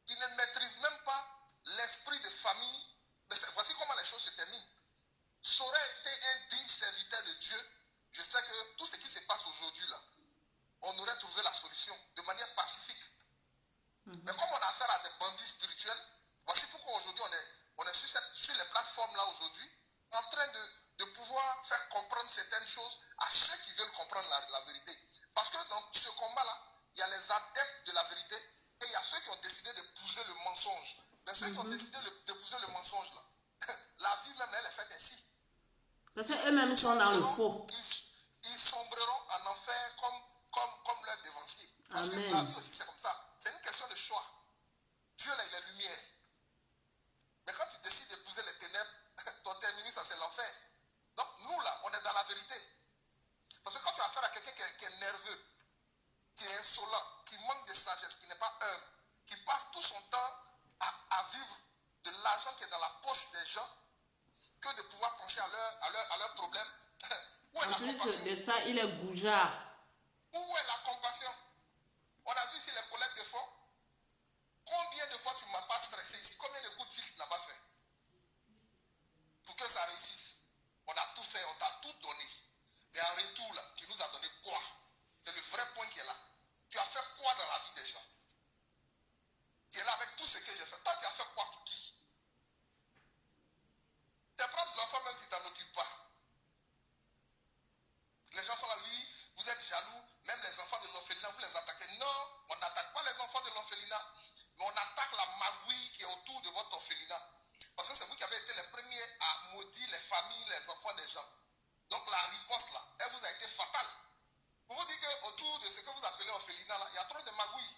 qui ne maîtrisent même pas l'esprit de famille, mais voici comment les choses se terminent. Ça aurait été un digne serviteur de Dieu. Je sais que tout ce qui se passe aujourd'hui là, on aurait trouvé la solution de manière pacifique. Mais comme on a affaire à des bandits spirituels, voici pourquoi aujourd'hui on est sur les plateformes là aujourd'hui, en train de pouvoir faire comprendre certaines choses à ceux qui veulent comprendre la vérité. Parce que dans ce combat-là, il y a les adeptes de la vérité et il y a ceux qui ont décidé d'épouser le mensonge. Mais ceux qui ont décidé d'épouser le mensonge, là, la vie même, elle est faite ainsi. Parce qu'eux-mêmes sont dans le faux. Ils sombreront en enfer comme leurs devanciers. Parce que la vie aussi, c'est comme ça. C'est une question de choix. Dieu, là, il est lumière. Mais quand tu décides d'épouser les ténèbres, ton terminus, ça, c'est l'enfer. Donc, nous, là, on est dans la vérité. Parce que quand tu as affaire à quelqu'un qui est nerveux, qui est insolent, qui manque de sagesse, qui n'est pas humble, qui passe tout son temps à vivre de l'argent qui est dans la poche des gens, que de pouvoir penser à leurs problèmes. Où est la compassion? En plus de ça, il est goujard. Où est la compassion? On a vu ici les collectes de fonds. Combien de fois tu ne m'as pas stressé ici? Combien de coups de fil tu n'as pas fait? Pour que ça réussisse. On a tout fait, on t'a tout donné. Mais en retour, là, tu nous as donné quoi? C'est le vrai point qui est là. Tu as fait quoi dans la vie des gens? Tu es là avec tout ce que j'ai fait. Toi, tu as fait quoi pour qui? Tes propres enfants, même si tu n'en occupes pas. Les gens sont là, oui, vous êtes jaloux, même les enfants de l'orphelinat, vous les attaquez. Non, on n'attaque pas les enfants de l'orphelinat, mais on attaque la magouille qui est autour de votre orphelinat. Parce que c'est vous qui avez été les premiers à maudire les familles, les enfants des gens. Donc la riposte là, elle vous a été fatale. Pour vous dire qu'autour de ce que vous appelez orphelinat là, il y a trop de magouilles.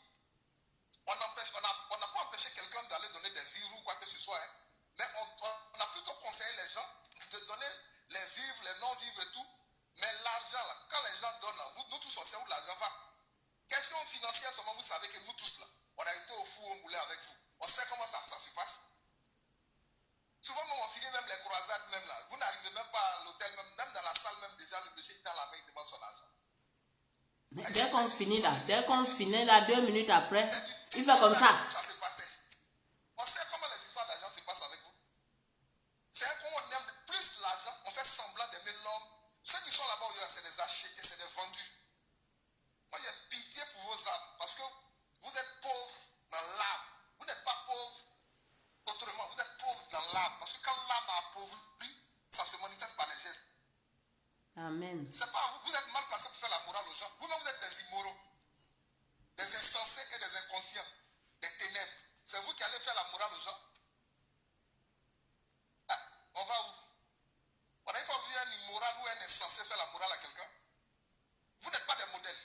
On n'a pas empêché quelqu'un d'aller donner des vivres ou quoi que ce soit, hein. Mais on a plutôt conseillé les gens de donner les vivres, les non-vivres et tout. Mais l'argent, là, quand les gens donnent, là, nous tous, on sait où l'argent va. Question financière, seulement vous savez que nous tous, là, on a été au four au moulin avec vous. On sait comment ça se passe. Souvent, nous, on finit même les croisades, même là. Vous n'arrivez même pas à l'hôtel, même dans la salle, même déjà, le monsieur est dans la main, il demande son argent. Dès qu'on finit là, 2 minutes après, il fait comme ça. Ça se passe. On sait comment les histoires d'argent se passent avec vous. C'est comme on aime plus l'argent, on fait semblant d'aimer l'homme. Ceux qui sont là-bas, c'est des achetés, c'est des vendus. Moi, j'ai pitié pour vos âmes parce que vous êtes pauvres dans l'âme. Vous n'êtes pas pauvres autrement, vous êtes pauvres dans l'âme. Parce que quand l'âme a appauvri, ça se manifeste par les gestes. C'est pas vous, vous êtes mal placé pour faire la morale aux gens. Vous-même, vous êtes des immoraux, des insensés et des inconscients, des ténèbres. C'est vous qui allez faire la morale aux gens. Ah, on va où? On a une fois vu un immoral ou un insensé faire la morale à quelqu'un. Vous n'êtes pas des modèles.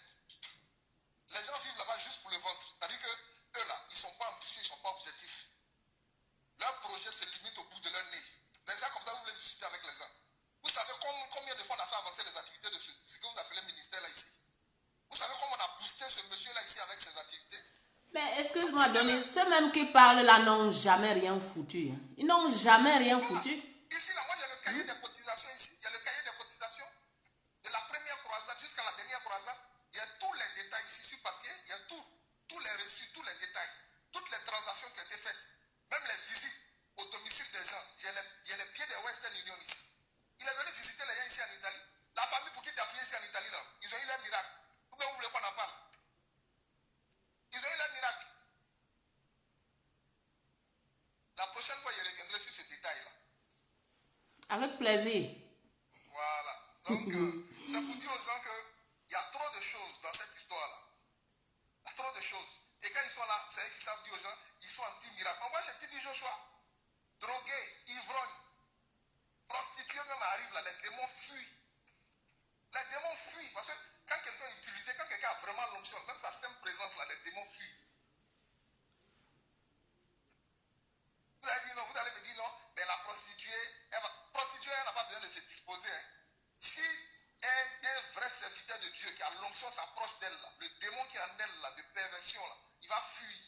Les gens vivent là-bas juste pour le ventre. C'est-à-dire que eux là, ils ne sont pas ambitieux, ils ne sont pas objectifs. Leur projet se limite au bout de leur nez. Des gens comme ça, vous voulez discuter avec les gens. Vous savez combien de fois on a fait avancer les activités de ce que vous appelez ministère là ici? Vous savez comment on a boosté ce monsieur là ici avec ses activités? Mais excuse-moi, Denis, ceux même qui parlent là n'ont jamais rien foutu. Hein. Ils n'ont jamais rien foutu. Ici, là, moi, il y a le cahier des cotisations ici. Il y a le cahier des cotisations de la première croisade jusqu'à la dernière croisade. Il y a tous les détails ici sur papier. Il y a tous les reçus, tous les détails. Toutes les transactions qui ont été faites. Même les visites au domicile des gens. Il y a les pieds des Western Union ici. Il est venu visiter les gens ici en Italie. La famille pour qui tu as appuyé ici en Italie, là, ils ont eu leur miracle. Pourquoi vous voulez qu'on en parle? Ils ont eu leur miracle. La prochaine fois, je reviendrai sur ce détail-là. Avec plaisir. Voilà. Donc, c'est pour dire aux gens qu'il y a trop de choses dans cette histoire-là. Il y a trop de choses. Et quand ils sont là, c'est eux qui savent dire aux gens, ils sont anti-miracle. On voit chez Tibi Joshua, drogué, ivrogne, prostitué même arrive là, les démons fuient. Les démons fuient parce que quand quelqu'un est utilisé, quand quelqu'un a vraiment l'onction, même sa simple présence là, les démons fuient. Vous allez dire non, vous allez me dire non, mais la prostituée, elle n'a pas besoin de se disposer. Hein. Si un vrai serviteur de Dieu qui a l'onction s'approche d'elle, là, le démon qui est en elle, là, de perversion, là, il va fuir.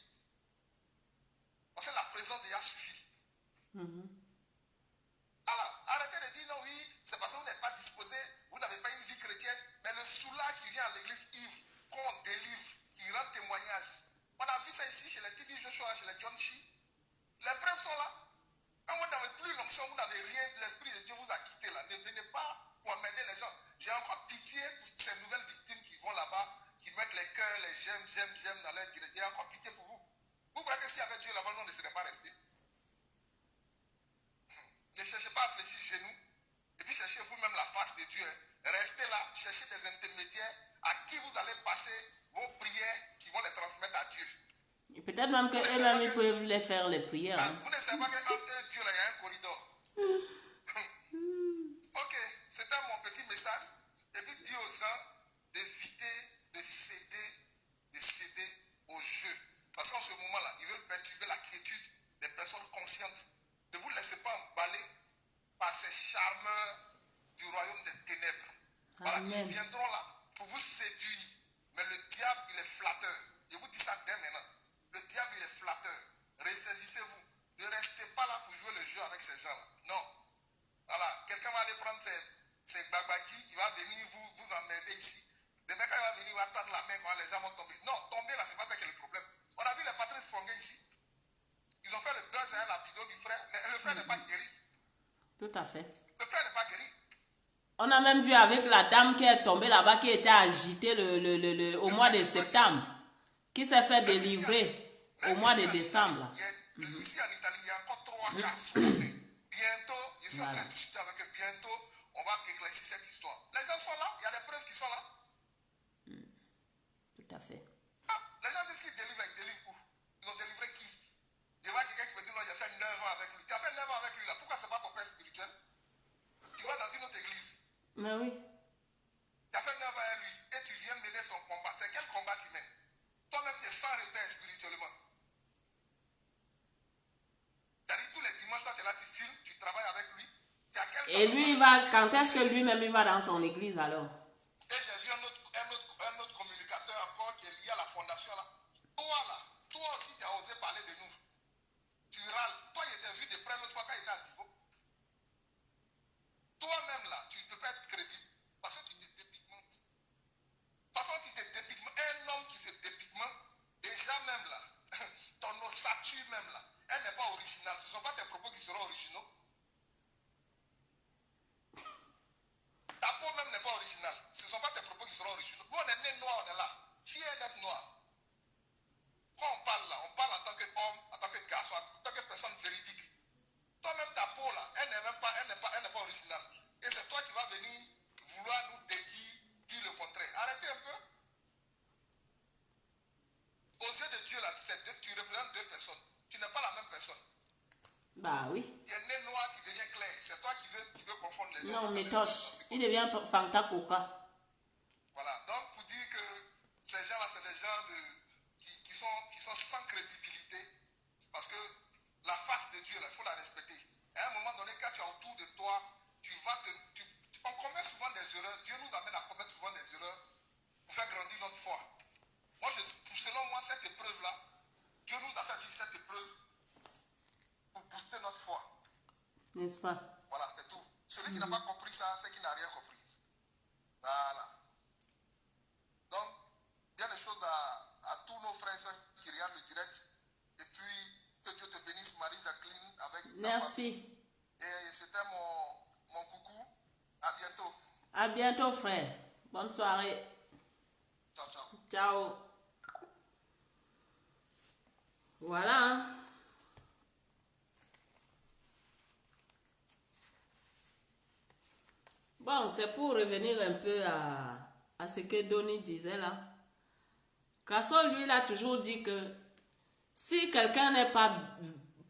Parce que la présence déjà suffit. Alors, arrêtez de dire non, oui, c'est parce que vous n'êtes pas disposé, vous n'avez pas une vie chrétienne, mais le soulard qui vient à l'église ivre, qu'on délivre, qui rend témoignage. On a vu ça ici chez les Tibi Joshua, chez les John Shi. Les preuves sont là. Quand vous n'avez plus l'onction, vous n'avez rien, l'Esprit de Dieu vous a quitté là. Ne venez pas pour emmerder les gens. J'ai encore pitié pour ces nouvelles victimes qui vont là-bas, qui mettent les cœurs, les j'aime dans leur direction. J'ai encore pitié pour vous. Vous croyez que s'il y avait Dieu là-bas, nous on ne serait pas restés? Ne cherchez pas à fléchir chez nous. Et puis cherchez vous-même la face de Dieu. Restez là, cherchez des intermédiaires à qui vous allez passer vos prières qui vont les transmettre à Dieu. Et peut-être même qu'eux-mêmes, ils peuvent les faire les prières. Hein. Vous ne savez pas qu'entre Dieu, là, il y a un corridor. Ok, c'était mon petit message. Et puis dis aux gens d'éviter de céder au jeu. Parce qu'en ce moment-là, ils veulent perturber la quiétude des personnes conscientes. Ne vous laissez pas emballer par ces charmeurs du royaume des ténèbres. Voilà, ils viendront là pour vous séduire. Mais le diable, il est flatteur. Je vous dis ça dès maintenant. Le diable, il est flatteur. Ressaisissez-vous. Ne restez pas là pour jouer le jeu avec ces gens-là. Non. Voilà. Quelqu'un va aller prendre ses babadis, il va venir vous emmerder ici. Demain, quand il va venir, il va tendre la main quand les gens vont tomber. Non, tomber là, c'est pas ça qui est le problème. On a vu les Patrice Fonguet ici. Ils ont fait le buzz avec la vidéo du frère, mais le frère n'est pas guéri. Tout à fait. Le frère n'est pas guéri. On a même vu avec la dame qui est tombée là-bas, qui était agitée au mois de septembre, qui s'est fait délivrer au mois de décembre. Ici en Italie, il y a encore 3 cas soupçonnés. Bientôt, je suis en train de discuter avec eux, bientôt, on va éclaircir cette histoire. Les gens sont là, il y a des preuves qui sont là. Tout à fait. Ah, les gens disent qu'ils délivrent, ils délivrent où? Ils ont délivré qui? Je vois quelqu'un qui me dit non, j'ai fait 9 ans avec lui. Tu as fait 9 ans avec lui là, pourquoi c'est pas ton père spirituel? Tu vas dans une autre église. Mais oui. Tu as fait 9 ans avec lui et tu viens mener son combat. C'est quel combat tu mènes? Toi-même, tu es sans repère spirituellement. C'est-à-dire tous les dimanches, toi, tu es là, tu filmes, tu travailles avec lui. Et lui, il va, quand est-ce que lui-même il va dans son église alors? Et j'ai vu un autre communicateur encore qui est lié à la fondation là. Toi aussi, tu as osé parler de nous. Tu râles. Toi, il était vu de près l'autre fois quand il était à Tivo. Toi-même là, tu ne peux pas être crédible. Parce que tu te dépigmentes. Parce que tu te dépigmentes. Un homme qui se dépigmente, déjà même là, ton ossature même là, elle n'est pas originale. Ce ne sont pas tes propos qui seront originaux. Ta peau même n'est pas originale. Bah oui. Il y a le nez noir qui devient clair. C'est toi qui veux confondre les gens. Non, mais Tosh, il devient Fanta Coca. Voilà. Donc, pour dire que ces gens-là, c'est des gens qui sont sans crédibilité. Parce que la face de Dieu, il faut la respecter. À un moment donné, quand tu es autour de toi, on commet souvent des erreurs. Dieu nous amène à commettre souvent des erreurs pour faire grandir notre foi. Moi, selon moi, cette épreuve-là, Dieu nous a fait vivre cette épreuve pour booster notre foi. N'est-ce pas? Voilà, c'est tout. Celui qui n'a pas compris ça, c'est qu'il n'a rien compris. Voilà. Donc, il y a des choses à tous nos frères et sœurs qui regardent le direct. Et puis, que Dieu te bénisse, Marie-Jacqueline, avec ta famille. Et c'était mon coucou. À bientôt. À bientôt, frère. Bonne soirée. Ciao, ciao. Ciao. Voilà. Bon, c'est pour revenir un peu à ce que Donny disait là. Crasso, lui, il a toujours dit que si quelqu'un n'est pas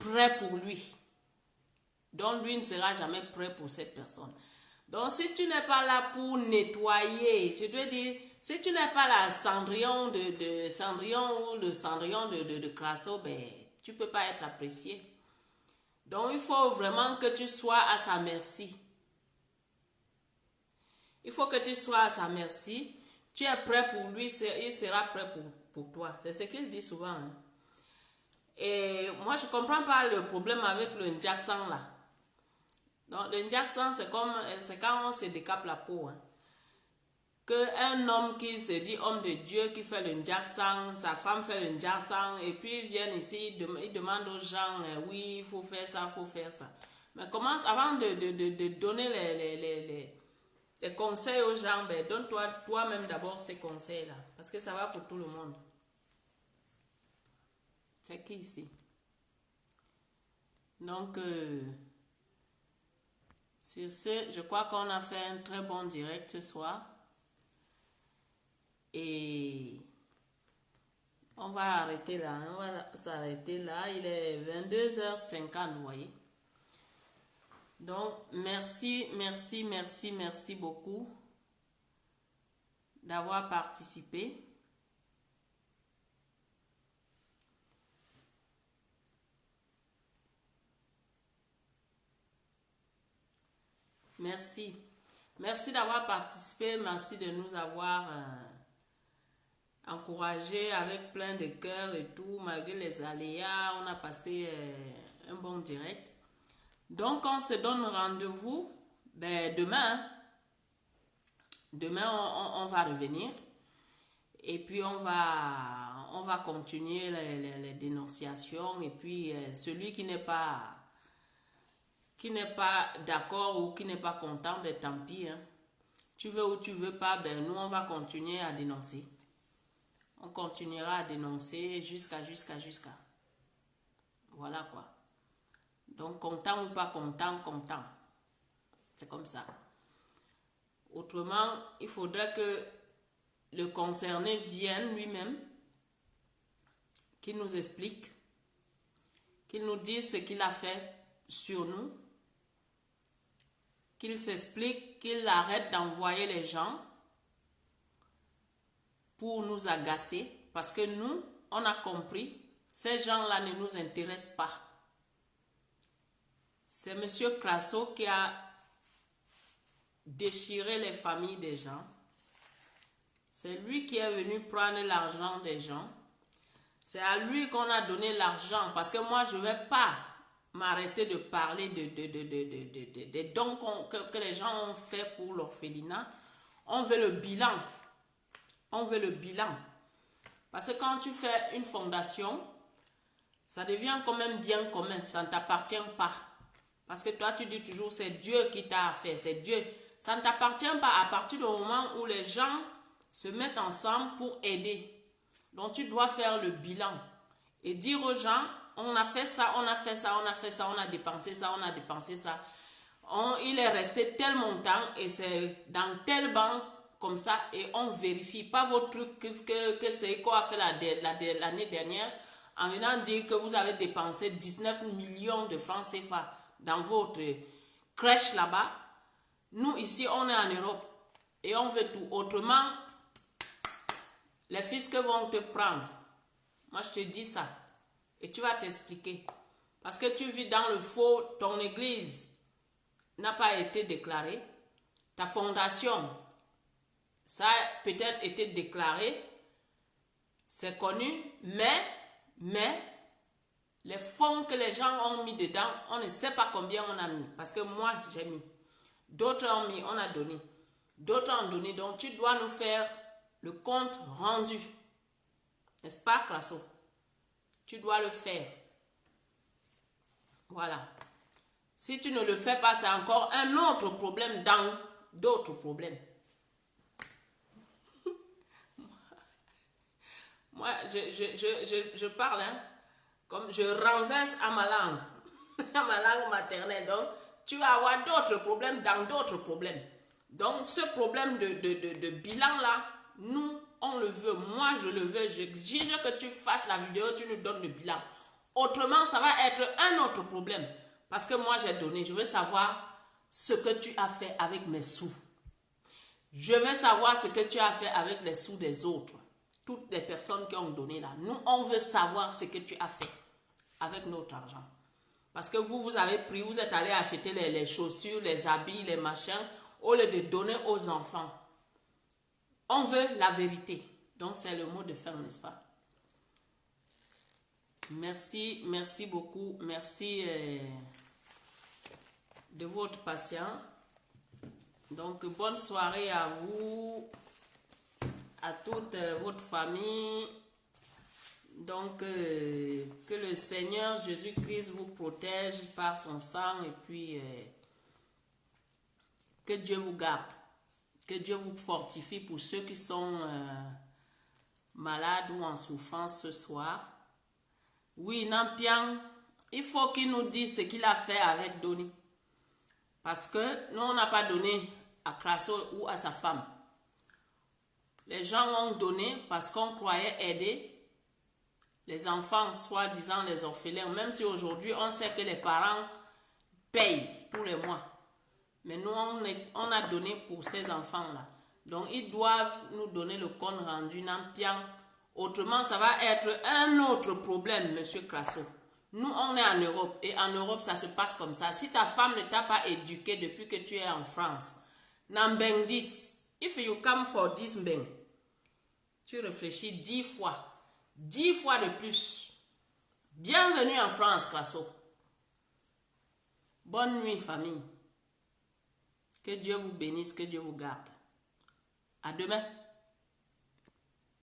prêt pour lui, donc lui ne sera jamais prêt pour cette personne. Donc si tu n'es pas là pour nettoyer, je te dis, si tu n'es pas là Cendrillon de Cendrillon ou le Cendrillon de Crasso, ben, tu ne peux pas être apprécié. Donc il faut vraiment que tu sois à sa merci. Il faut que tu sois à sa merci. Tu es prêt pour lui, il sera prêt pour toi. C'est ce qu'il dit souvent. Hein. Et moi, je ne comprends pas le problème avec le Njaksan là. Donc, le Njaksan, c'est quand on se décape la peau. Hein. Qu'un homme qui se dit homme de Dieu, qui fait le Njaksan, sa femme fait le Njaksan, et puis ils viennent ici, ils demandent aux gens, oui, il faut faire ça, il faut faire ça. Mais commence, avant de donner les conseils aux gens, ben, donne-toi toi-même d'abord ces conseils-là. Parce que ça va pour tout le monde. C'est qui ici? Donc, sur ce, je crois qu'on a fait un très bon direct ce soir. Et on va arrêter là. On va s'arrêter là. Il est 22h50, vous voyez. Donc, merci beaucoup d'avoir participé. Merci. Merci d'avoir participé. Merci de nous avoir encouragés avec plein de cœur et tout. Malgré les aléas, on a passé un bon direct. Donc, on se donne rendez-vous demain. Demain, on va revenir. Et puis, on va continuer les dénonciations. Et puis, celui qui n'est pas d'accord ou qui n'est pas content, ben tant pis. Hein. Tu veux ou tu veux pas, ben nous, on va continuer à dénoncer. On continuera à dénoncer jusqu'à. Voilà quoi. Donc, content ou pas content, content. C'est comme ça. Autrement, il faudrait que le concerné vienne lui-même, qu'il nous explique, qu'il nous dise ce qu'il a fait sur nous, qu'il s'explique, qu'il arrête d'envoyer les gens pour nous agacer, parce que nous, on a compris, ces gens-là ne nous intéressent pas. C'est M. Crasso qui a déchiré les familles des gens. C'est lui qui est venu prendre l'argent des gens. C'est à lui qu'on a donné l'argent, parce que moi, je ne vais pas m'arrêter de parler des dons que les gens ont fait pour l'orphelinat. On veut le bilan. On veut le bilan. Parce que quand tu fais une fondation, ça devient comme un bien commun. Ça ne t'appartient pas. Parce que toi, tu dis toujours, c'est Dieu qui t'a fait. C'est Dieu. Ça ne t'appartient pas à partir du moment où les gens se mettent ensemble pour aider. Donc, tu dois faire le bilan. Et dire aux gens, on a fait ça, on a fait ça, on a fait ça, on a dépensé ça, on a dépensé ça. Il est resté tel montant et c'est dans telle banque comme ça et on vérifie. Pas vos trucs que Seiko a fait l'année dernière en venant dire que vous avez dépensé 19 millions de francs CFA dans votre crèche là-bas. Nous, ici, on est en Europe et on veut tout. Autrement, les fiscs vont te prendre. Moi, je te dis ça. Et tu vas t'expliquer. Parce que tu vis dans le faux, ton église n'a pas été déclarée. Ta fondation, ça a peut-être été déclaré. C'est connu, mais les fonds que les gens ont mis dedans, on ne sait pas combien on a mis. Parce que moi, j'ai mis. D'autres ont mis, on a donné. D'autres ont donné. Donc, tu dois nous faire le compte rendu. N'est-ce pas, Crasso? Tu dois le faire. Voilà. Si tu ne le fais pas, c'est encore un autre problème dans d'autres problèmes. Moi, je parle, hein, comme je renverse à ma langue, à ma langue maternelle. Donc, tu vas avoir d'autres problèmes dans d'autres problèmes. Donc, ce problème de bilan-là, nous, on le veut. Moi, je le veux. J'exige que tu fasses la vidéo, tu nous donnes le bilan. Autrement, ça va être un autre problème. Parce que moi, j'ai donné. Je veux savoir ce que tu as fait avec mes sous. Je veux savoir ce que tu as fait avec les sous des autres. Toutes les personnes qui ont donné là. Nous, on veut savoir ce que tu as fait avec notre argent. Parce que vous avez pris, vous êtes allé acheter les chaussures, les habits, les machins, au lieu de donner aux enfants. On veut la vérité. Donc, c'est le mot de fin, n'est-ce pas? Merci, merci beaucoup. Merci de votre patience. Donc, bonne soirée à vous, à toute votre famille. Donc, que le Seigneur Jésus-Christ vous protège par son sang et puis que Dieu vous garde. Que Dieu vous fortifie pour ceux qui sont malades ou en souffrance ce soir. Oui, Nampian, il faut qu'il nous dise ce qu'il a fait avec Doni. Parce que nous, on n'a pas donné à Crasso ou à sa femme. Les gens ont donné parce qu'on croyait aider les enfants, soi-disant les orphelins. Même si aujourd'hui, on sait que les parents payent tous les mois. Mais nous, on a donné pour ces enfants-là. Donc, ils doivent nous donner le compte rendu Nampian. Autrement, ça va être un autre problème, monsieur Crasso. Nous, on est en Europe. Et en Europe, ça se passe comme ça. Si ta femme ne t'a pas éduqué depuis que tu es en France, Nambeng 10, if you come for this mbeng, tu réfléchis 10 fois. 10 fois de plus. Bienvenue en France, Crasso. Bonne nuit, famille. Que Dieu vous bénisse, que Dieu vous garde. À demain.